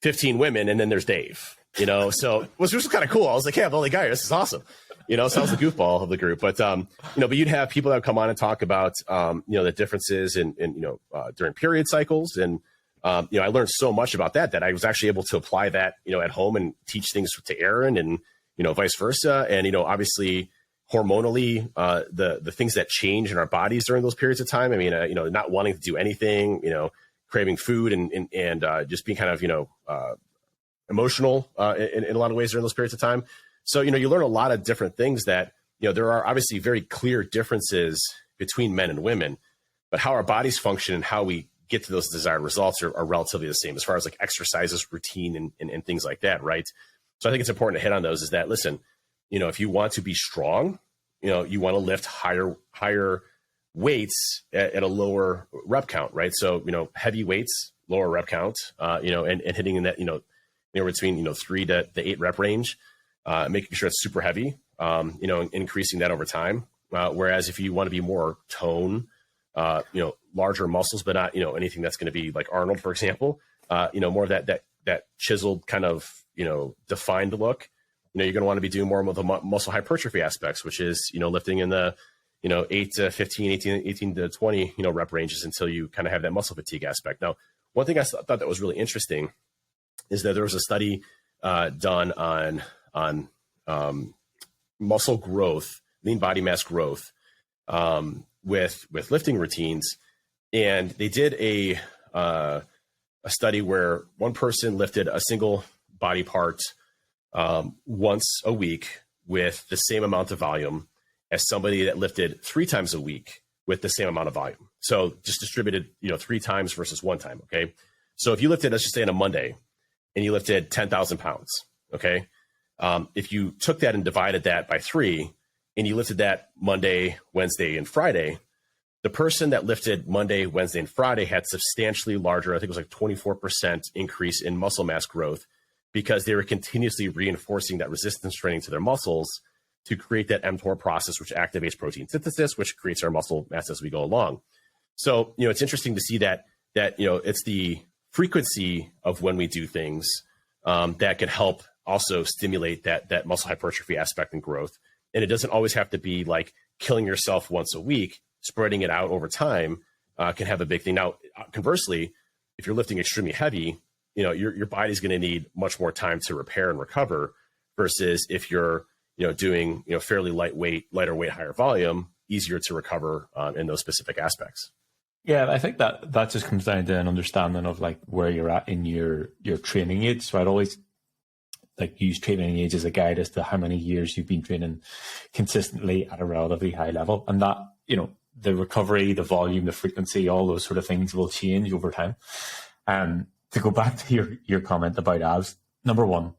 15 women, and then there's Dave, so it was just kind of cool. I was like, hey, I'm the only guy here. This is awesome. So I was the goofball of the group, but you'd have people that would come on and talk about, the differences in during period cycles. And, I learned so much about that I was actually able to apply that, at home and teach things to Aaron and, vice versa. And, obviously hormonally, the things that change in our bodies during those periods of time. I mean, not wanting to do anything, craving food and just being kind of, emotional in a lot of ways during those periods of time. So, you learn a lot of different things that, there are obviously very clear differences between men and women, but how our bodies function and how we get to those desired results are relatively the same as far as like exercises, routine, and things like that. Right. So I think it's important to hit on those is that, listen, if you want to be strong, you want to lift higher weights at a lower rep count. Right. So, heavy weights, lower rep count, and hitting in that, between, 3 to the 8 rep range, making sure it's super heavy, increasing that over time. Whereas if you want to be more tone, larger muscles, but not, anything that's going to be like Arnold, for example, more of that chiseled kind of, defined look, you're going to want to be doing more of the muscle hypertrophy aspects, which is, lifting in the, 8 to 15, 18 to 20, rep ranges until you kind of have that muscle fatigue aspect. Now, one thing I thought that was really interesting is that there was a study done on muscle growth, lean body mass growth, with lifting routines. And they did a study where one person lifted a single body part once a week with the same amount of volume as somebody that lifted 3 times a week with the same amount of volume. So just distributed, 3 times versus 1 time. Okay. So if you lifted, let's just say on a Monday, and you lifted 10,000 pounds. Okay. If you took that and divided that by 3, and you lifted that Monday, Wednesday, and Friday, the person that lifted Monday, Wednesday, and Friday had substantially larger, I think it was like 24% increase in muscle mass growth, because they were continuously reinforcing that resistance training to their muscles to create that mTOR process, which activates protein synthesis, which creates our muscle mass as we go along. So, it's interesting to see that it's the frequency of when we do things that can help also stimulate that muscle hypertrophy aspect and growth. And it doesn't always have to be like killing yourself once a week. Spreading it out over time can have a big thing. Now, conversely, if you're lifting extremely heavy, your body's going to need much more time to repair and recover versus if you're, doing, fairly lighter weight, higher volume, easier to recover in those specific aspects. Yeah, I think that just comes down to an understanding of like where you're at in your training age. So I'd always like use training age as a guide as to how many years you've been training consistently at a relatively high level. And that, the recovery, the volume, the frequency, all those sort of things will change over time. To go back to your comment about abs, number one,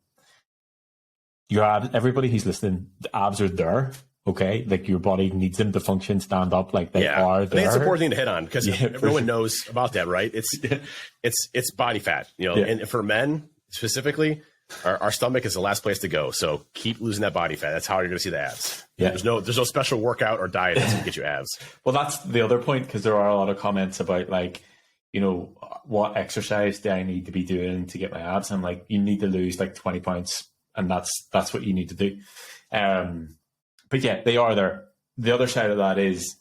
your abs, everybody who's listening, the abs are there. Okay, like your body needs them to function, stand up, like they are there. I think it's an important thing to hit on because everyone knows about that, right? It's body fat, and for men specifically, our stomach is the last place to go. So keep losing that body fat. That's how you're going to see the abs. Yeah, there's no special workout or diet that's going to get you abs. Well, that's the other point, because there are a lot of comments about like, what exercise do I need to be doing to get my abs? And like, you need to lose like 20 pounds, and that's what you need to do. But yeah, they are there. The other side of that is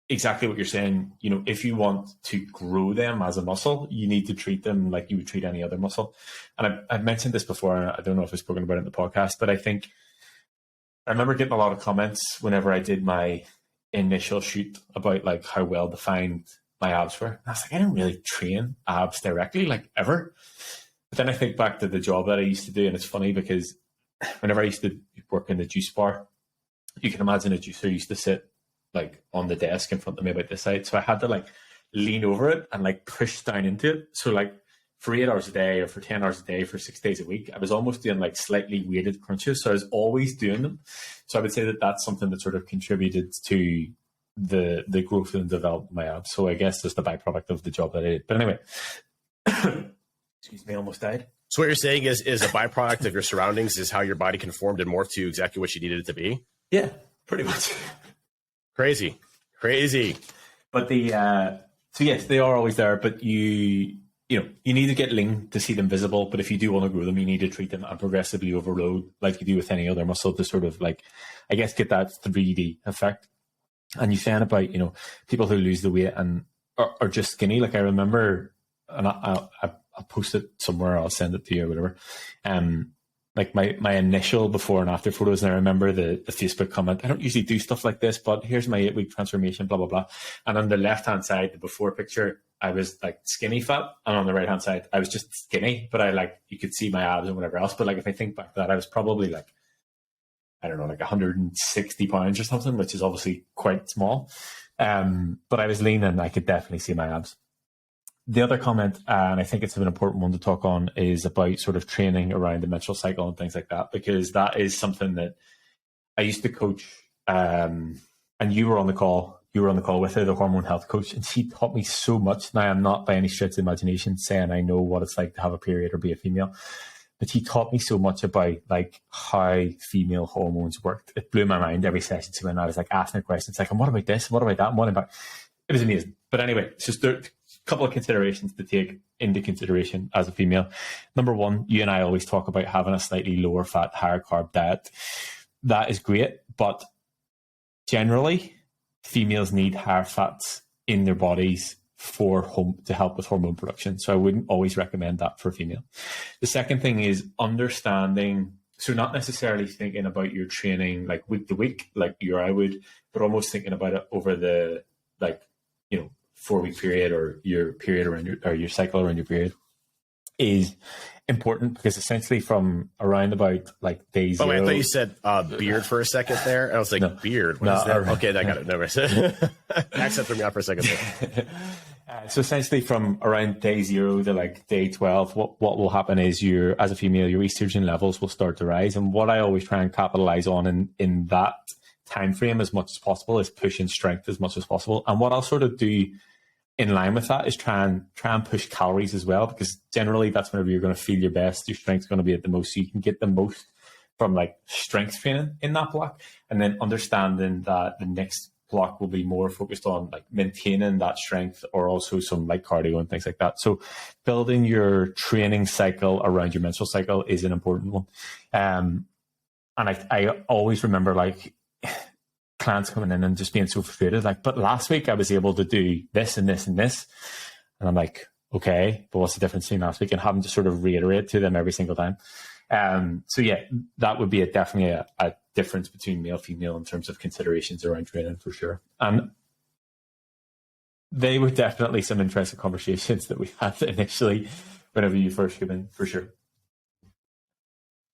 exactly what you're saying. If you want to grow them as a muscle, you need to treat them like you would treat any other muscle. And I've mentioned this before, and I don't know if I've spoken about it in the podcast, but I think I remember getting a lot of comments whenever I did my initial shoot about like how well defined my abs were. And I was like, I didn't really train abs directly, like ever. But then I think back to the job that I used to do, and it's funny because whenever I used to work in the juice bar, you can imagine a juicer used to sit like on the desk in front of me about this side. So I had to like lean over it and like push down into it. So like for 8 hours a day or for 10 hours a day for 6 days a week, I was almost doing like slightly weighted crunches. So I was always doing them. So I would say that that's something that sort of contributed to the growth and development of my abs. So I guess it's the byproduct of the job that I did. But anyway, excuse me, I almost died. So what you're saying is a byproduct of your surroundings is how your body conformed and morphed to exactly what you needed it to be? Yeah, pretty much. Crazy. But so yes, they are always there, but you need to get lean to see them visible. But if you do want to grow them, you need to treat them and progressively overload like you do with any other muscle to sort of like, I guess, get that 3D effect. And you saying about, people who lose the weight and are just skinny. Like I remember, and I'll post it somewhere, I'll send it to you or whatever. Like my initial before and after photos, and I remember the Facebook comment, I don't usually do stuff like this, but here's my 8-week transformation, blah, blah, blah. And on the left-hand side, the before picture, I was like skinny fat. And on the right-hand side, I was just skinny, but you could see my abs and whatever else. But like, if I think back to that, I was probably like, I don't know, like 160 pounds or something, which is obviously quite small. But I was lean and I could definitely see my abs. The other comment, and I think it's an important one to talk on, is about sort of training around the menstrual cycle and things like that, because that is something that I used to coach. And you were on the call with her, the hormone health coach, and she taught me so much. Now, I'm not by any stretch of the imagination saying I know what it's like to have a period or be a female, but he taught me so much about like how female hormones worked. It blew my mind every session. So when I was like asking her questions, like, and what about this? What about that? And what about? It was amazing. But anyway, it's just a couple of considerations to take into consideration as a female. Number one, you and I always talk about having a slightly lower fat, higher carb diet. That is great, but generally, females need higher fats in their bodies to help with hormone production. So I wouldn't always recommend that for a female. The second thing is understanding, so not necessarily thinking about your training like week to week, like I would, but almost thinking about it over the 4-week period or your period or your cycle around your period is important, because essentially from around about like day zero. Oh, wait, I thought you said beard for a second there. I was like, no, beard. What is that? Okay, I got it. Never said. Accent threw me off for a second there. So essentially from around day 0 to like day 12, what will happen is as a female, your estrogen levels will start to rise. And what I always try and capitalize on in that time frame as much as possible is pushing strength as much as possible. And what I'll sort of do in line with that is try and push calories as well, because generally that's whenever you're going to feel your best. Your strength's going to be at the most, so you can get the most from like strength training in that block, and then understanding that the next block will be more focused on like maintaining that strength, or also some light cardio and things like that. So building your training cycle around your menstrual cycle is an important one. And I always remember like clients coming in and just being so frustrated, like, but last week I was able to do this and this and this. And I'm like, okay, but what's the difference between last week? And having to sort of reiterate to them every single time. So yeah, that would be definitely a difference between male, female in terms of considerations around training for sure. And they were definitely some interesting conversations that we had initially whenever you first came in, for sure.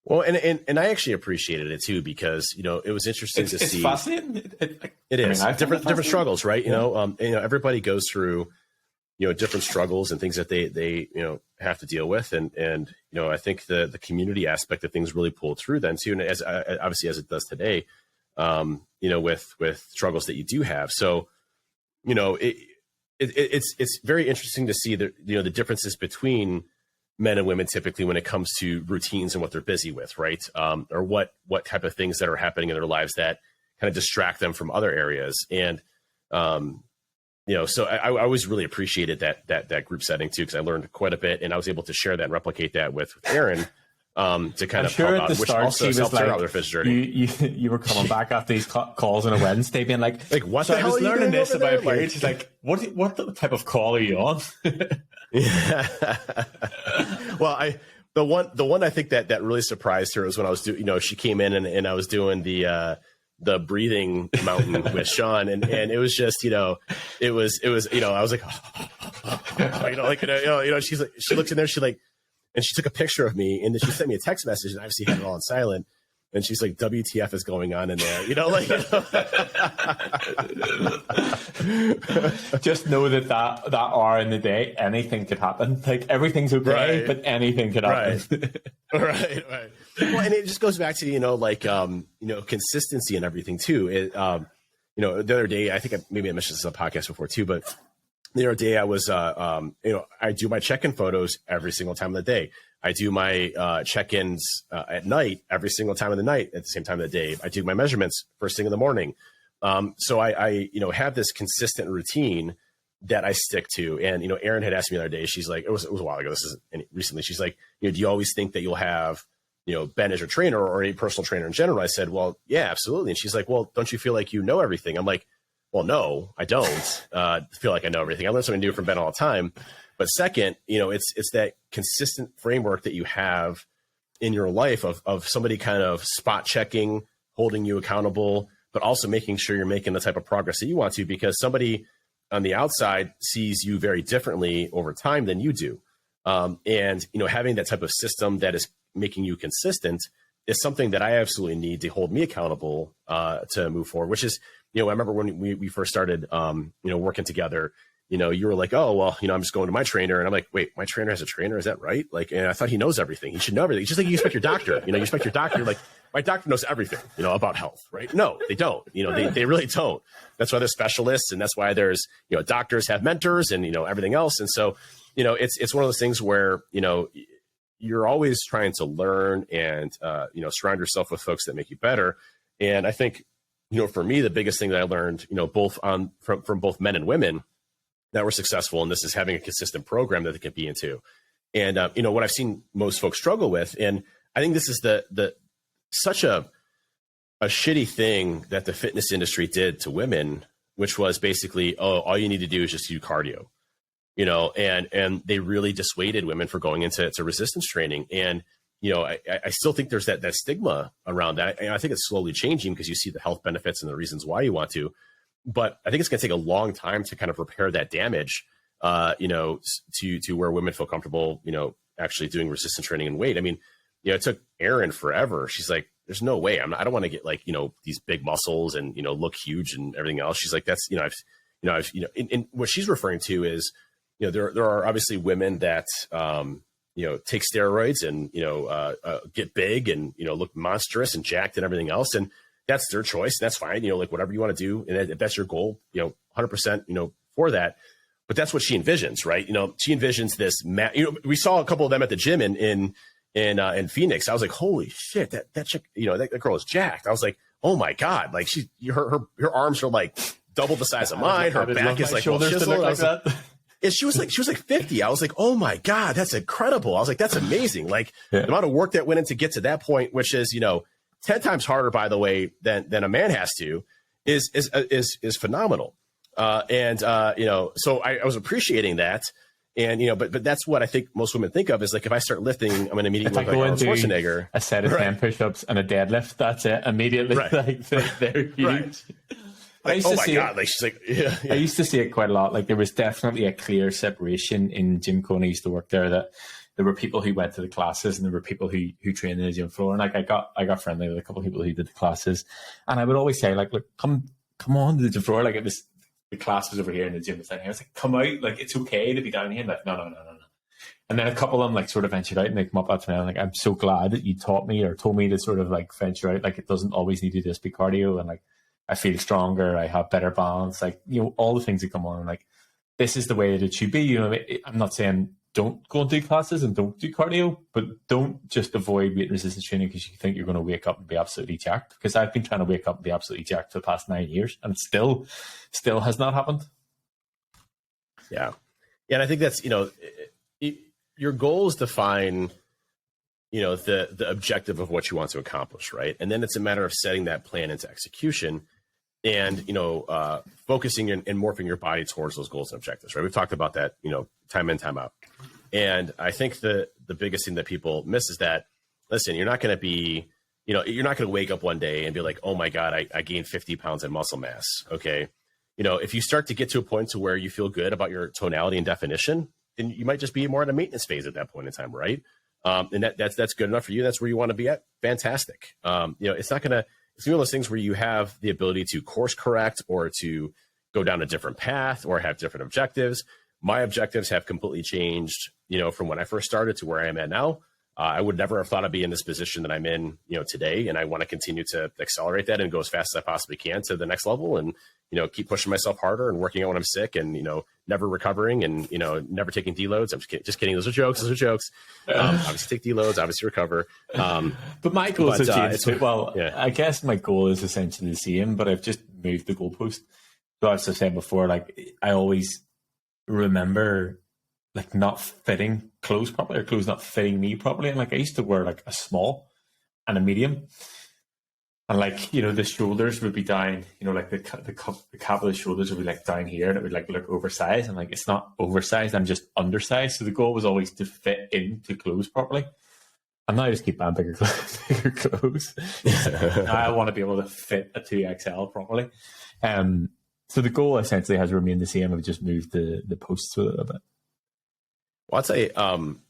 Well, and I actually appreciated it too, because it was interesting to see. It's fascinating. It is different struggles, right? Everybody goes through different struggles and things that they have to deal with, and I think the community aspect of things really pulled through then too, and as obviously as it does today, with struggles that you do have. So it's very interesting to see the differences between men and women typically when it comes to routines and what they're busy with, right? Or what type of things that are happening in their lives that kind of distract them from other areas. And, so I always really appreciated that group setting too, because I learned quite a bit, and I was able to share that and replicate that with Erin to kind of help out, which also helped her out with her fitness journey. You were coming back after these calls on a Wednesday being like what so the hell I was are you learning doing this over about there? periods. She's like, what type of call are you on? Yeah. Well, The one I think that really surprised her was when I was doing, she came in and I was doing the breathing mountain with Sean, and it was just, it was, I was like, she's like, she looks in there, and she took a picture of me, and then she sent me a text message, and I obviously had it all on silent. And she's like, WTF is going on in there? Just know that hour in the day, anything could happen. Like, everything's okay, right, but anything could happen. Right. Well, and it just goes back to, consistency and everything too. The other day, I think maybe I mentioned this on a podcast before too, but the other day I was, I do my check-in photos every single time of the day. I do my check-ins at night every single time of the night at the same time of the day. I do my measurements first thing in the morning. So I have this consistent routine that I stick to. And, Erin had asked me the other day, she's like, it was a while ago. This is recently. She's like, do you always think that you'll have, Ben as your trainer or a personal trainer in general? I said, well, yeah, absolutely. And she's like, well, don't you feel like you know everything? I'm like, well, no, I don't feel like I know everything. I learn something new from Ben all the time. But second, it's that consistent framework that you have in your life of somebody kind of spot checking, holding you accountable, but also making sure you're making the type of progress that you want to, because somebody on the outside sees you very differently over time than you do. And having that type of system that is making you consistent is something that I absolutely need to hold me accountable to move forward, which is, I remember when we first started, working together, you were like, oh, well, I'm just going to my trainer. And I'm like, wait, my trainer has a trainer? Is that right? Like, and I thought he knows everything. He should know everything. It's just like you expect your doctor, you expect your doctor, like, my doctor knows everything, about health, right? No, they don't, they really don't. That's why there's specialists. And that's why there's, doctors have mentors and, everything else. And so, it's one of those things where, you're always trying to learn and, surround yourself with folks that make you better. And I think, for me, the biggest thing that I learned, both from both men and women that were successful in this is having a consistent program that they can be into. And, what I've seen most folks struggle with, and I think this is such a shitty thing that the fitness industry did to women, which was basically, oh, all you need to do is just do cardio, and they really dissuaded women for going into resistance training. And, I still think there's that stigma around that. And I think it's slowly changing because you see the health benefits and the reasons why you want to. But I think it's going to take a long time to kind of repair that damage, to where women feel comfortable, actually doing resistance training and weight. I mean, it took Erin forever. She's like, there's no way. I don't want to get these big muscles and, look huge and everything else. She's like, that's, and what she's referring to is, there are obviously women that, take steroids and, get big and, look monstrous and jacked and everything else. And that's their choice. That's fine. Whatever you want to do. And if that's your goal, 100%, for that. But that's what she envisions, right? She envisions this, we saw a couple of them at the gym in Phoenix. I was like, holy shit, that chick, that girl is jacked. I was like, oh my God. Like her arms are like double the size of mine. Her back is like, she was like 50. I was like, oh my God, that's incredible. I was like, that's amazing. Like the amount of work that went in to get to that point, which is, 10 times harder, by the way, than a man has to, is phenomenal. So I was appreciating that. And, but that's what I think most women think of is like, if I start lifting, I'm going to immediately look like Arnold Schwarzenegger. A set of 10 push-ups and a deadlift. That's it. Immediately. Right. They're huge. Right. Like, oh my God. Like, she's like, yeah. I used to see it quite a lot. Like there was definitely a clear separation in Gym Co. I used to work there, that there were people who went to the classes and there were people who trained in the gym floor. And like I got friendly with a couple of people who did the classes. And I would always say, like, look, come on to the gym floor. Like the class was over here and the gym was down here. I was like, come out. Like, it's okay to be down here. And like, no. And then a couple of them like sort of ventured out and they come up after me. I'm like, I'm so glad that you taught me or told me to sort of like venture out. Like, it doesn't always need to just be cardio. And like, I feel stronger. I have better balance. Like, all the things that come on. And like, this is the way that it should be. I'm not saying don't go and do classes and don't do cardio, but don't just avoid weight resistance training because you think you're going to wake up and be absolutely jacked. Because I've been trying to wake up and be absolutely jacked for the past 9 years and it still has not happened. Yeah. And I think that's, your goals define, the objective of what you want to accomplish. Right. And then it's a matter of setting that plan into execution and, focusing and morphing your body towards those goals and objectives. Right. We've talked about that, time in, time out. And I think the biggest thing that people miss is that, listen, you're not going to be, you're not going to wake up one day and be like, oh my God, I gained 50 pounds in muscle mass. Okay. If you start to get to a point to where you feel good about your tonality and definition, then you might just be more in a maintenance phase at that point in time. Right. And that's good enough for you. That's where you want to be at. Fantastic. It's not going to, it's one of those things where you have the ability to course correct or to go down a different path or have different objectives. My objectives have completely changed, from when I first started to where I am at now. I would never have thought I'd be in this position that I'm in, today. And I want to continue to accelerate that and go as fast as I possibly can to the next level and, keep pushing myself harder and working out when I'm sick and, never recovering and, never taking deloads. I'm just kidding. Those are jokes. Obviously take deloads, obviously recover. But my goal is yeah. I guess my goal is essentially the same, but I've just moved the goalpost. So as I said before, like I always remember like not fitting clothes properly or clothes not fitting me properly. And like I used to wear like a small and a medium. And like, the shoulders would be down, like the cap of the shoulders would be like down here and it would like look oversized. And like, it's not oversized, I'm just undersized. So the goal was always to fit into clothes properly. And now I just keep buying bigger clothes. I want to be able to fit a 2XL properly. So the goal essentially has remained the same. I've just moved the posts with it a bit. Well, I'd say,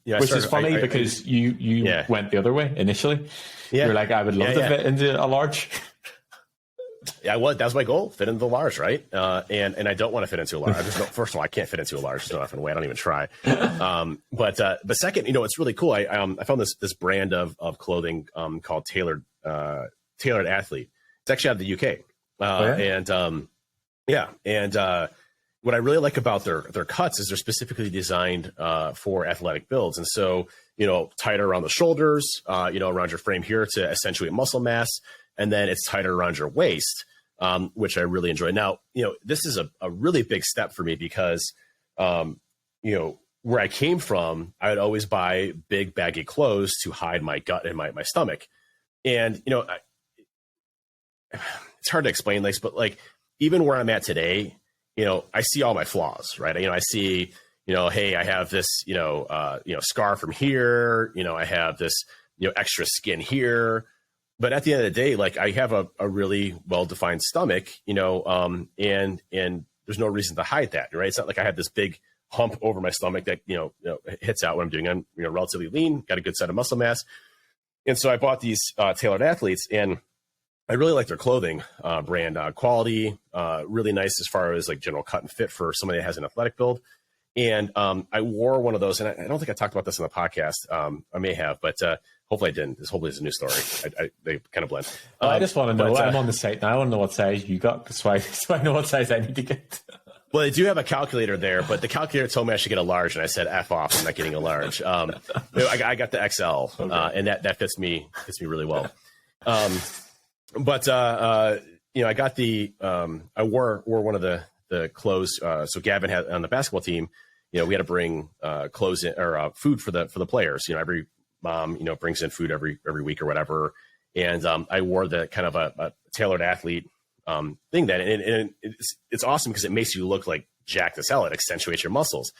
which is funny because you went the other way initially. Yeah. You're like, I would love to fit into a large. Yeah, well, that was my goal, fit into the large, right? And I don't want to fit into a large. First of all, I can't fit into a large. There's no effing way. I don't even try. But second, it's really cool. I found this brand of clothing called Tailored Athlete. It's actually out of the UK. And what I really like about their cuts is they're specifically designed for athletic builds. And so, tighter around the shoulders, around your frame here to accentuate muscle mass. And then it's tighter around your waist, which I really enjoy. Now, this is a really big step for me because, where I came from, I would always buy big baggy clothes to hide my gut and my stomach. And, it's hard to explain this, but like, even where I'm at today, I see all my flaws, right? I see, hey, I have this, scar from here, I have this, extra skin here. But at the end of the day, like I have a really well-defined stomach, and there's no reason to hide that, right? It's not like I have this big hump over my stomach that, hits out when I'm doing, I'm, relatively lean, got a good set of muscle mass. And so I bought these Tailored Athletes, and I really like their clothing brand quality, really nice as far as like general cut and fit for somebody that has an athletic build. And I wore one of those, and I don't think I talked about this in the podcast. I may have, but hopefully I didn't. This hopefully is a new story. They kind of blend. I just want to know. I'm on the site now. I want to know what size you got, so I know what size I need to get. Well, they do have a calculator there, but the calculator told me I should get a large, and I said, F off, I'm not getting a large. I got the XL, and that fits me really well. But I got I wore one of the clothes. So Gavin had on the basketball team, we had to bring clothes in, or food for the players. Every mom, brings in food every week or whatever. And I wore the kind of a Tailored Athlete thing that, and it's awesome because it makes you look like Jack the Cell. It accentuates your muscles.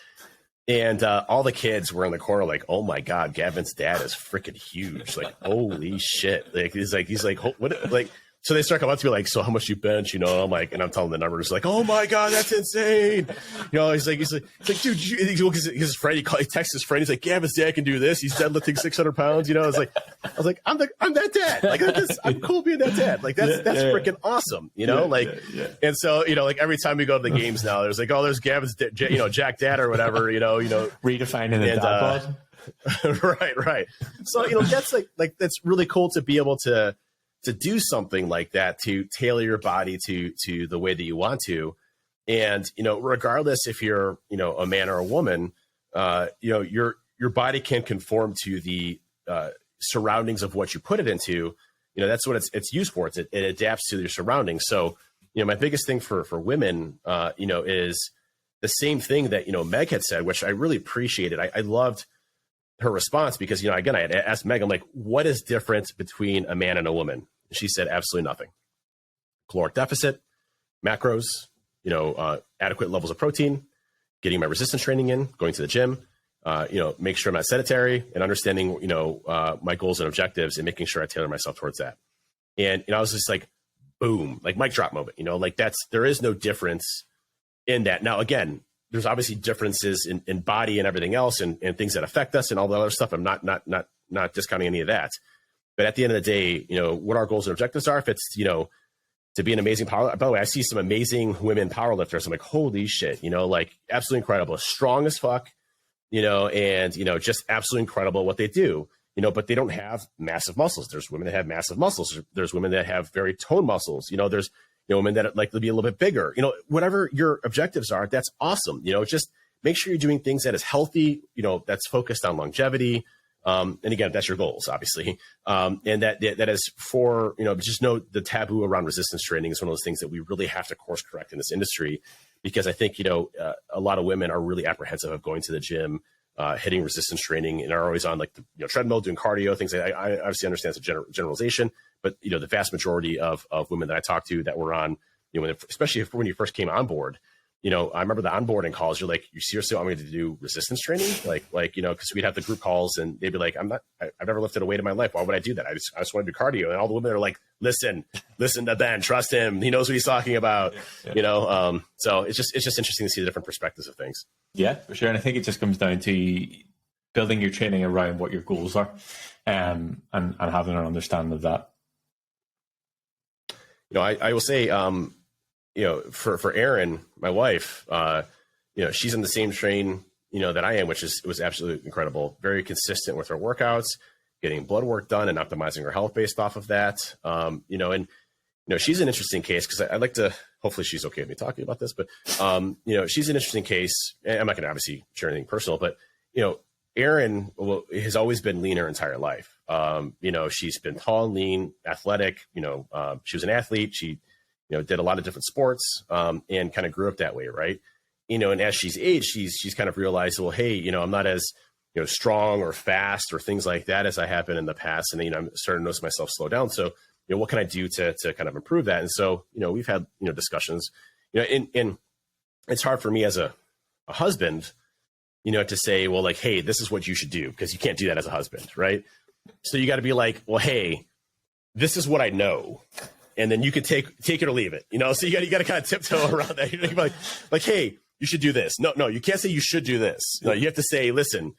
And all the kids were in the corner like, oh my God, Gavin's dad is freaking huge. Like, holy shit. Like, he's like, what? Like, so they start coming up to me like, so how much you bench? And I'm like, and I'm telling the numbers like, oh my God, that's insane. He's like, dude, because his friend, he texts his friend. He's like, Gavin's dad can do this. He's deadlifting 600 pounds. I was like, I'm that dad. Like, I'm cool being that dad. Like, that's freaking awesome. And so, like every time we go to the games now, there's like, oh, there's Gavin's, Jack dad or whatever, redefining the dad bod. Right. So, that's like, that's really cool to be able to do something like that, to tailor your body to the way that you want to. And, regardless if you're, a man or a woman, your body can conform to the surroundings of what you put it into. That's what it's used for. It adapts to your surroundings. So, my biggest thing for women, is the same thing that, Meg had said, which I really appreciated. I loved her response because, again, I had asked Meg, I'm like, what is different between a man and a woman? She said, absolutely nothing. Caloric deficit, macros, adequate levels of protein, getting my resistance training in, going to the gym, make sure I'm not sedentary and understanding, my goals and objectives and making sure I tailor myself towards that. And, I was just like, boom, like mic drop moment, there is no difference in that. Now, again, there's obviously differences in body and everything else and things that affect us and all the other stuff. I'm not discounting any of that. But at the end of the day, what our goals and objectives are, if it's, to be an amazing power. By the way, I see some amazing women powerlifters. I'm like, holy shit, like absolutely incredible, strong as fuck, and, just absolutely incredible what they do, but they don't have massive muscles. There's women that have massive muscles. There's women that have very toned muscles. There's, women that like to be a little bit bigger, whatever your objectives are, that's awesome. Just make sure you're doing things that is healthy, that's focused on longevity. And again, that's your goals, obviously. And that is for, just know the taboo around resistance training is one of those things that we really have to course correct in this industry, because I think, a lot of women are really apprehensive of going to the gym, hitting resistance training, and are always on like the treadmill, doing cardio, things like that. I obviously understand it's a generalization, but the vast majority of women that I talk to that were on, especially when you first came on board, I remember the onboarding calls. You're like, you seriously want me to do resistance training? Because we'd have the group calls and they'd be like, I've never lifted a weight in my life. Why would I do that? I just want to do cardio. And all the women are like, listen to Ben, trust him. He knows what he's talking about, so it's just interesting to see the different perspectives of things. Yeah, for sure. And I think it just comes down to building your training around what your goals are, and having an understanding of that. I will say, for Erin, my wife, she's in the same train, that I am, which was absolutely incredible. Very consistent with her workouts, getting blood work done and optimizing her health based off of that. She's an interesting case because I'd like to, hopefully she's okay with me talking about this, but, she's an interesting case. And I'm not going to obviously share anything personal, but, Erin has always been lean her entire life. She's been tall and lean, athletic, she was an athlete. She, did a lot of different sports, and kind of grew up that way. Right. And as she's aged, she's kind of realized, well, hey, I'm not as, strong or fast or things like that as I have been in the past. And, I'm starting to notice myself slow down. So, what can I do to kind of improve that? And so, we've had, discussions, and it's hard for me as a husband, to say, well, like, hey, this is what you should do, because you can't do that as a husband. Right. So you got to be like, well, hey, this is what I know. And then you could take it or leave it, so you got to kind of tiptoe around that. You're like, hey, you should do this. No, you can't say you should do this. You have to say, listen,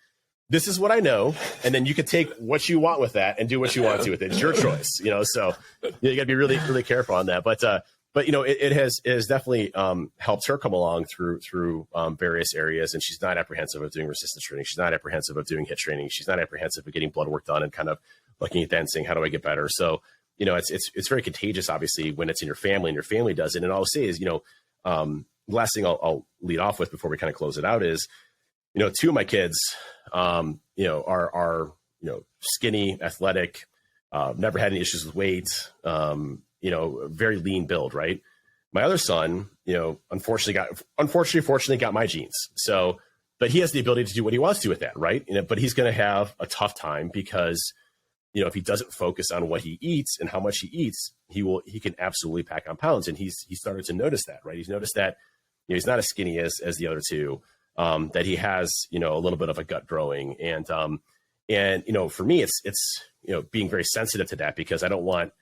this is what I know. And then you can take what you want with that and do what you want to with it. It's your choice, so you got to be really, really careful on that. But it has definitely helped her come along through various areas. And she's not apprehensive of doing resistance training. She's not apprehensive of doing HIIT training. She's not apprehensive of getting blood work done and kind of looking at that and saying, how do I get better? So, it's very contagious, obviously, when it's in your family and your family does it. And all I'll say is, the last thing I'll lead off with before we kind of close it out is, two of my kids, are skinny, athletic, never had any issues with weight, very lean build, right? My other son, fortunately got my genes. So, but he has the ability to do what he wants to with that, right? But he's going to have a tough time because if he doesn't focus on what he eats and how much he eats, he can absolutely pack on pounds. And he started to notice that, right? He's noticed that he's not as skinny as the other two, that he has, a little bit of a gut growing. And for me, it's being very sensitive to that, because I don't want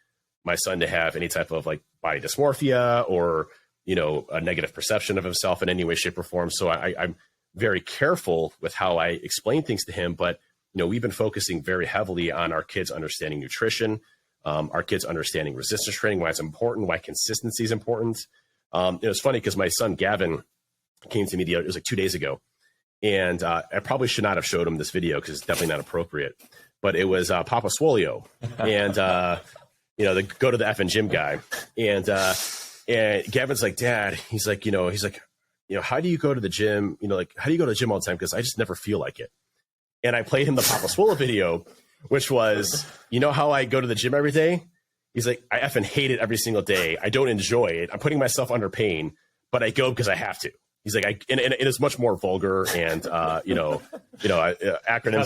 my son to have any type of like body dysmorphia or, a negative perception of himself in any way, shape or form. So I'm very careful with how I explain things to him, but we've been focusing very heavily on our kids understanding nutrition, our kids understanding resistance training, why it's important, why consistency is important. It was funny because my son Gavin came to me it was like 2 days ago, and I probably should not have showed him this video because it's definitely not appropriate. But it was Papa Swolio, and the go to the effing gym guy, and Gavin's like, Dad, he's like, how do you go to the gym? How do you go to the gym all the time? Because I just never feel like it. And I played him the Papa Swolo video, which was, how I go to the gym every day? He's like, I effing hate it every single day. I don't enjoy it. I'm putting myself under pain, but I go because I have to. He's like, and it is much more vulgar and, acronyms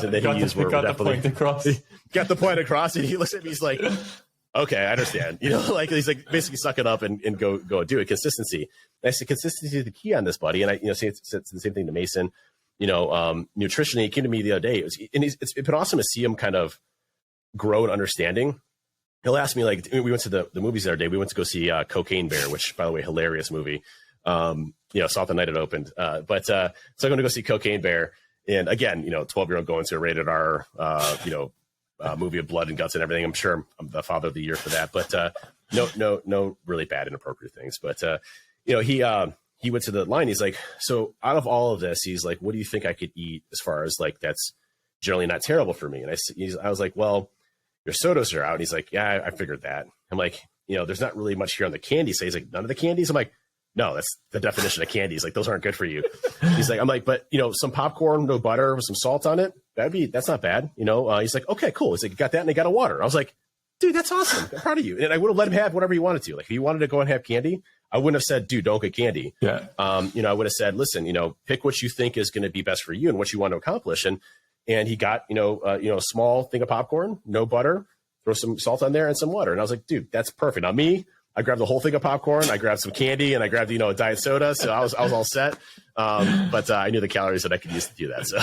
that he used were definitely got the point across. And he looks at me, he's like, okay, I understand. He's like, basically suck it up and go do it. Consistency. And I said, consistency is the key on this, buddy. And I, say it's the same thing to Mason. nutrition. And he came to me the other day. It's been awesome to see him kind of grow in understanding. He'll ask me, like, we went to the movies the other day. We went to go see Cocaine Bear, which, by the way, hilarious movie. Saw it the night it opened. So I'm going to go see Cocaine Bear. And again, 12-year-old going to a rated R, movie of blood and guts and everything. I'm sure I'm the father of the year for that. But no really bad, inappropriate things. But, he went to the line. He's like, so out of all of this, he's like, what do you think I could eat as far as like that's generally not terrible for me? And I was like, well, your sodas are out. And he's like, yeah, I figured that. I'm like, there's not really much here on the candy. So he's like, none of the candies? I'm like, no, that's the definition of candies. Like, those aren't good for you. He's like, I'm like, but some popcorn, no butter with some salt on it. That's not bad. He's like, okay, cool. He's like, you got that? And they got a water. I was like, dude, that's awesome. I'm proud of you. And I would have let him have whatever he wanted to. Like, if he wanted to go and have candy, I wouldn't have said, dude, don't get candy. Yeah. I would have said, listen, pick what you think is going to be best for you and what you want to accomplish. And he got, a small thing of popcorn, no butter, throw some salt on there and some water. And I was like, dude, that's perfect. Now me, I grabbed the whole thing of popcorn, I grabbed some candy, and I grabbed, a diet soda. So I was all set. But I knew the calories that I could use to do that. So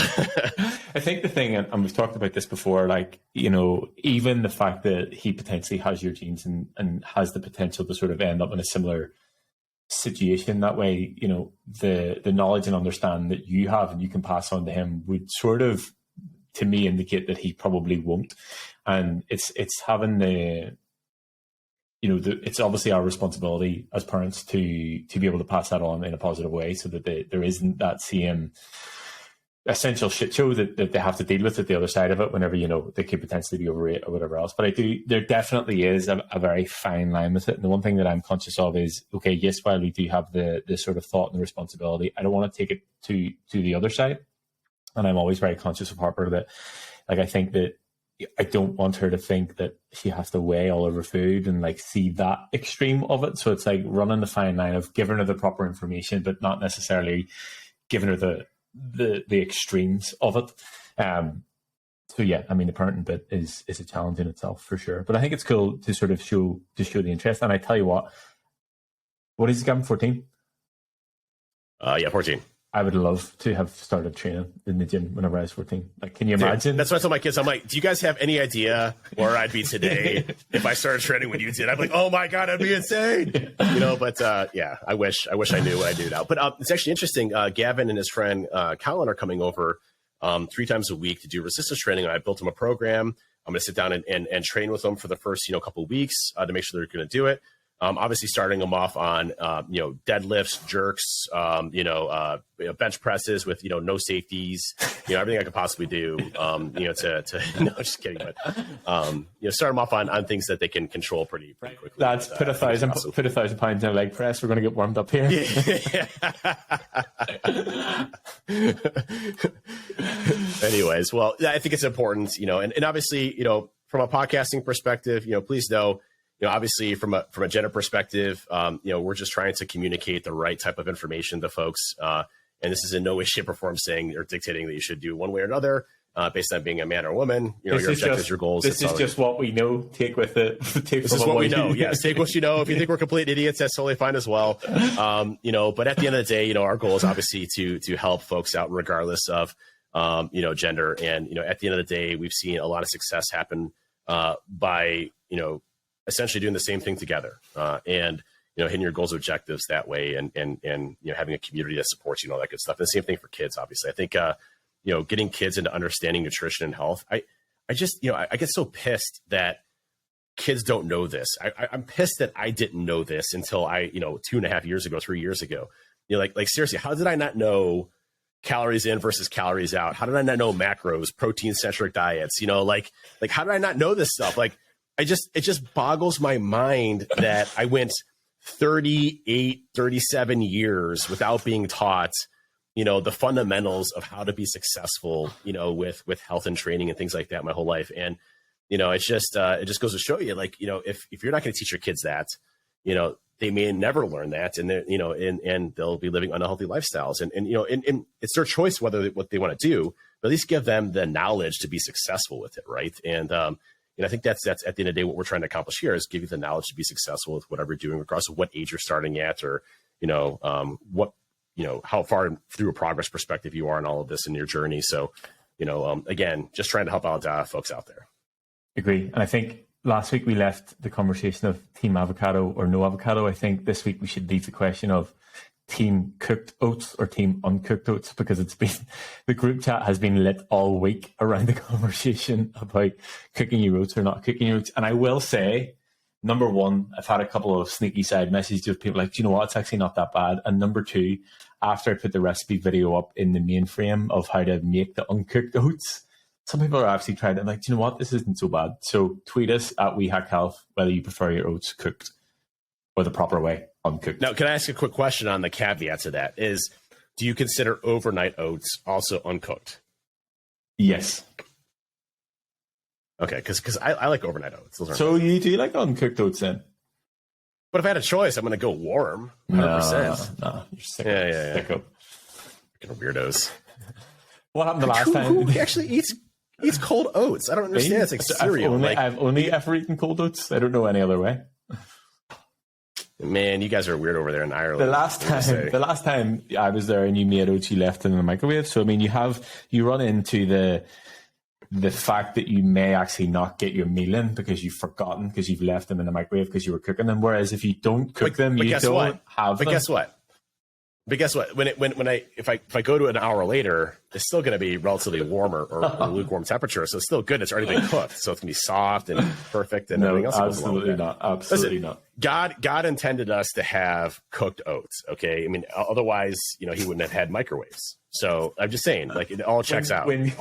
I think the thing, and we've talked about this before, like, even the fact that he potentially has your genes and has the potential to sort of end up in a similar situation that way, the knowledge and understanding that you have and you can pass on to him would sort of, to me, indicate that he probably won't. And it's having it's obviously our responsibility as parents to be able to pass that on in a positive way, so that there isn't that same essential shit show that they have to deal with at the other side of it whenever, they could potentially be overweight or whatever else. But there definitely is a very fine line with it. And the one thing that I'm conscious of is, okay, yes, while we do have the sort of thought and the responsibility, I don't want to take it to the other side. And I'm always very conscious of Harper that, like, I think that I don't want her to think that she has to weigh all of her food and like see that extreme of it. So it's like running the fine line of giving her the proper information, but not necessarily giving her the extremes of it. So yeah, I mean, the parenting bit is a challenge in itself for sure. But I think it's cool to sort of show the interest. And I tell you what is he, Gavin, 14? Yeah, 14. I would love to have started training in the gym whenever I was 14. Like, can you imagine? Dude, that's what I told my kids. I'm like, do you guys have any idea where I'd be today if I started training when you did? I'm like, oh my God, I'd be insane. But yeah, I wish I knew what I do now. But it's actually interesting. Gavin and his friend Colin are coming over 3 times a week to do resistance training. I built them a program. I'm going to sit down and train with them for the first, couple of weeks to make sure they're going to do it. Obviously starting them off on, deadlifts, jerks, bench presses with, no safeties, everything I could possibly do, to no, just kidding. But, start them off on things that they can control pretty quickly. That's put 1,000 pounds in a leg press. We're going to get warmed up here. Anyways, well, I think it's important, and obviously, from a podcasting perspective, please know, obviously from a gender perspective, we're just trying to communicate the right type of information to folks. And this is in no way, shape, or form saying or dictating that you should do one way or another based on being a man or a woman. Your objectives, your goals. This is just what we know. Take with it. This is what we know. Yes, take what you know. If you think we're complete idiots, that's totally fine as well. But at the end of the day, our goal is obviously to help folks out regardless of gender. And at the end of the day, we've seen a lot of success happen by essentially doing the same thing together, and hitting your goals, objectives that way, and having a community that supports you and all that good stuff. And the same thing for kids, obviously. I think getting kids into understanding nutrition and health. I just I get so pissed that kids don't know this. I'm pissed that I didn't know this until 2.5 years ago, 3 years ago. Like seriously, how did I not know calories in versus calories out? How did I not know macros, protein centric diets? Like how did I not know this stuff? Like, it just boggles my mind that I went 38, 37 years without being taught, the fundamentals of how to be successful, with health and training and things like that my whole life. And, it just goes to show you, like, if you're not going to teach your kids that, they may never learn that, and and they'll be living unhealthy lifestyles, and it's their choice what they want to do, but at least give them the knowledge to be successful with it. Right. And, I think that's at the end of the day, what we're trying to accomplish here is give you the knowledge to be successful with whatever you're doing, regardless of what age you're starting at, or, what how far through a progress perspective you are in all of this in your journey. So, again, just trying to help out folks out there. Agree. And I think last week we left the conversation of team avocado or no avocado. I think this week we should leave the question of team cooked oats or team uncooked oats, because the group chat has been lit all week around the conversation about cooking your oats or not cooking your oats. And I will say, number one, I've had a couple of sneaky side messages of people like, do you know what, it's actually not that bad. And number two, after I put the recipe video up in the mainframe of how to make the uncooked oats, some people are actually trying it and like, do you know what, this isn't so bad. So tweet us at WeHackHealth whether you prefer your oats cooked or the proper way, uncooked. Now, can I ask a quick question on the caveat to that? Is, do you consider overnight oats also uncooked? Yes. Okay, because I like overnight oats. So you do like uncooked oats then? But if I had a choice, I'm going to go warm. 100%. No, you're sick. Yeah. Sicko. Freaking weirdos. What happened the last time? Who actually eats cold oats? I don't understand. It's like cereal. I've only ever eaten cold oats. I don't know any other way. Man, you guys are weird over there in Ireland. The last time I was there and you made oats, you left them in the microwave. So I mean, you run into the fact that you may actually not get your meal in because you've forgotten, because you've left them in the microwave because you were cooking them. Whereas if you don't cook them, you don't have them. But guess what? If I go to an hour later, it's still going to be relatively warmer or lukewarm temperature. So it's still good. It's already been cooked, so it's going to be soft and perfect and everything else. Absolutely not. Absolutely not. God intended us to have cooked oats. Okay, I mean, otherwise, He wouldn't have had microwaves. So I'm just saying, like, it all checks out. When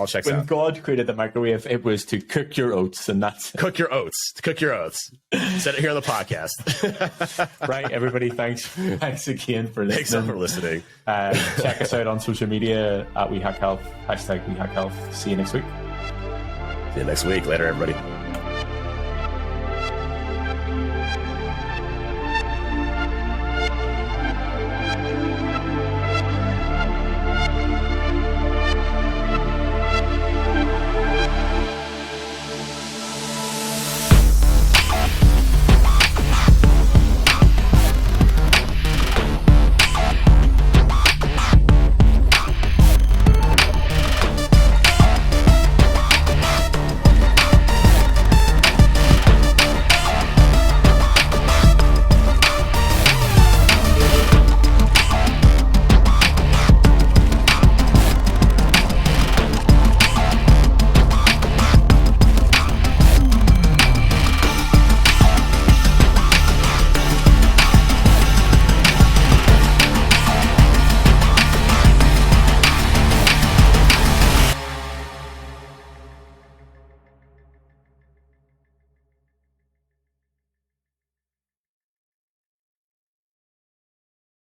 God created the microwave, it was to cook your oats, and that's cook your oats. Said it here on the podcast. Right, everybody. Thanks again for listening. Thanks for listening. Check us out on social media at WeHackHealth, #WeHackHealth. See you next week. See you next week. Later, everybody.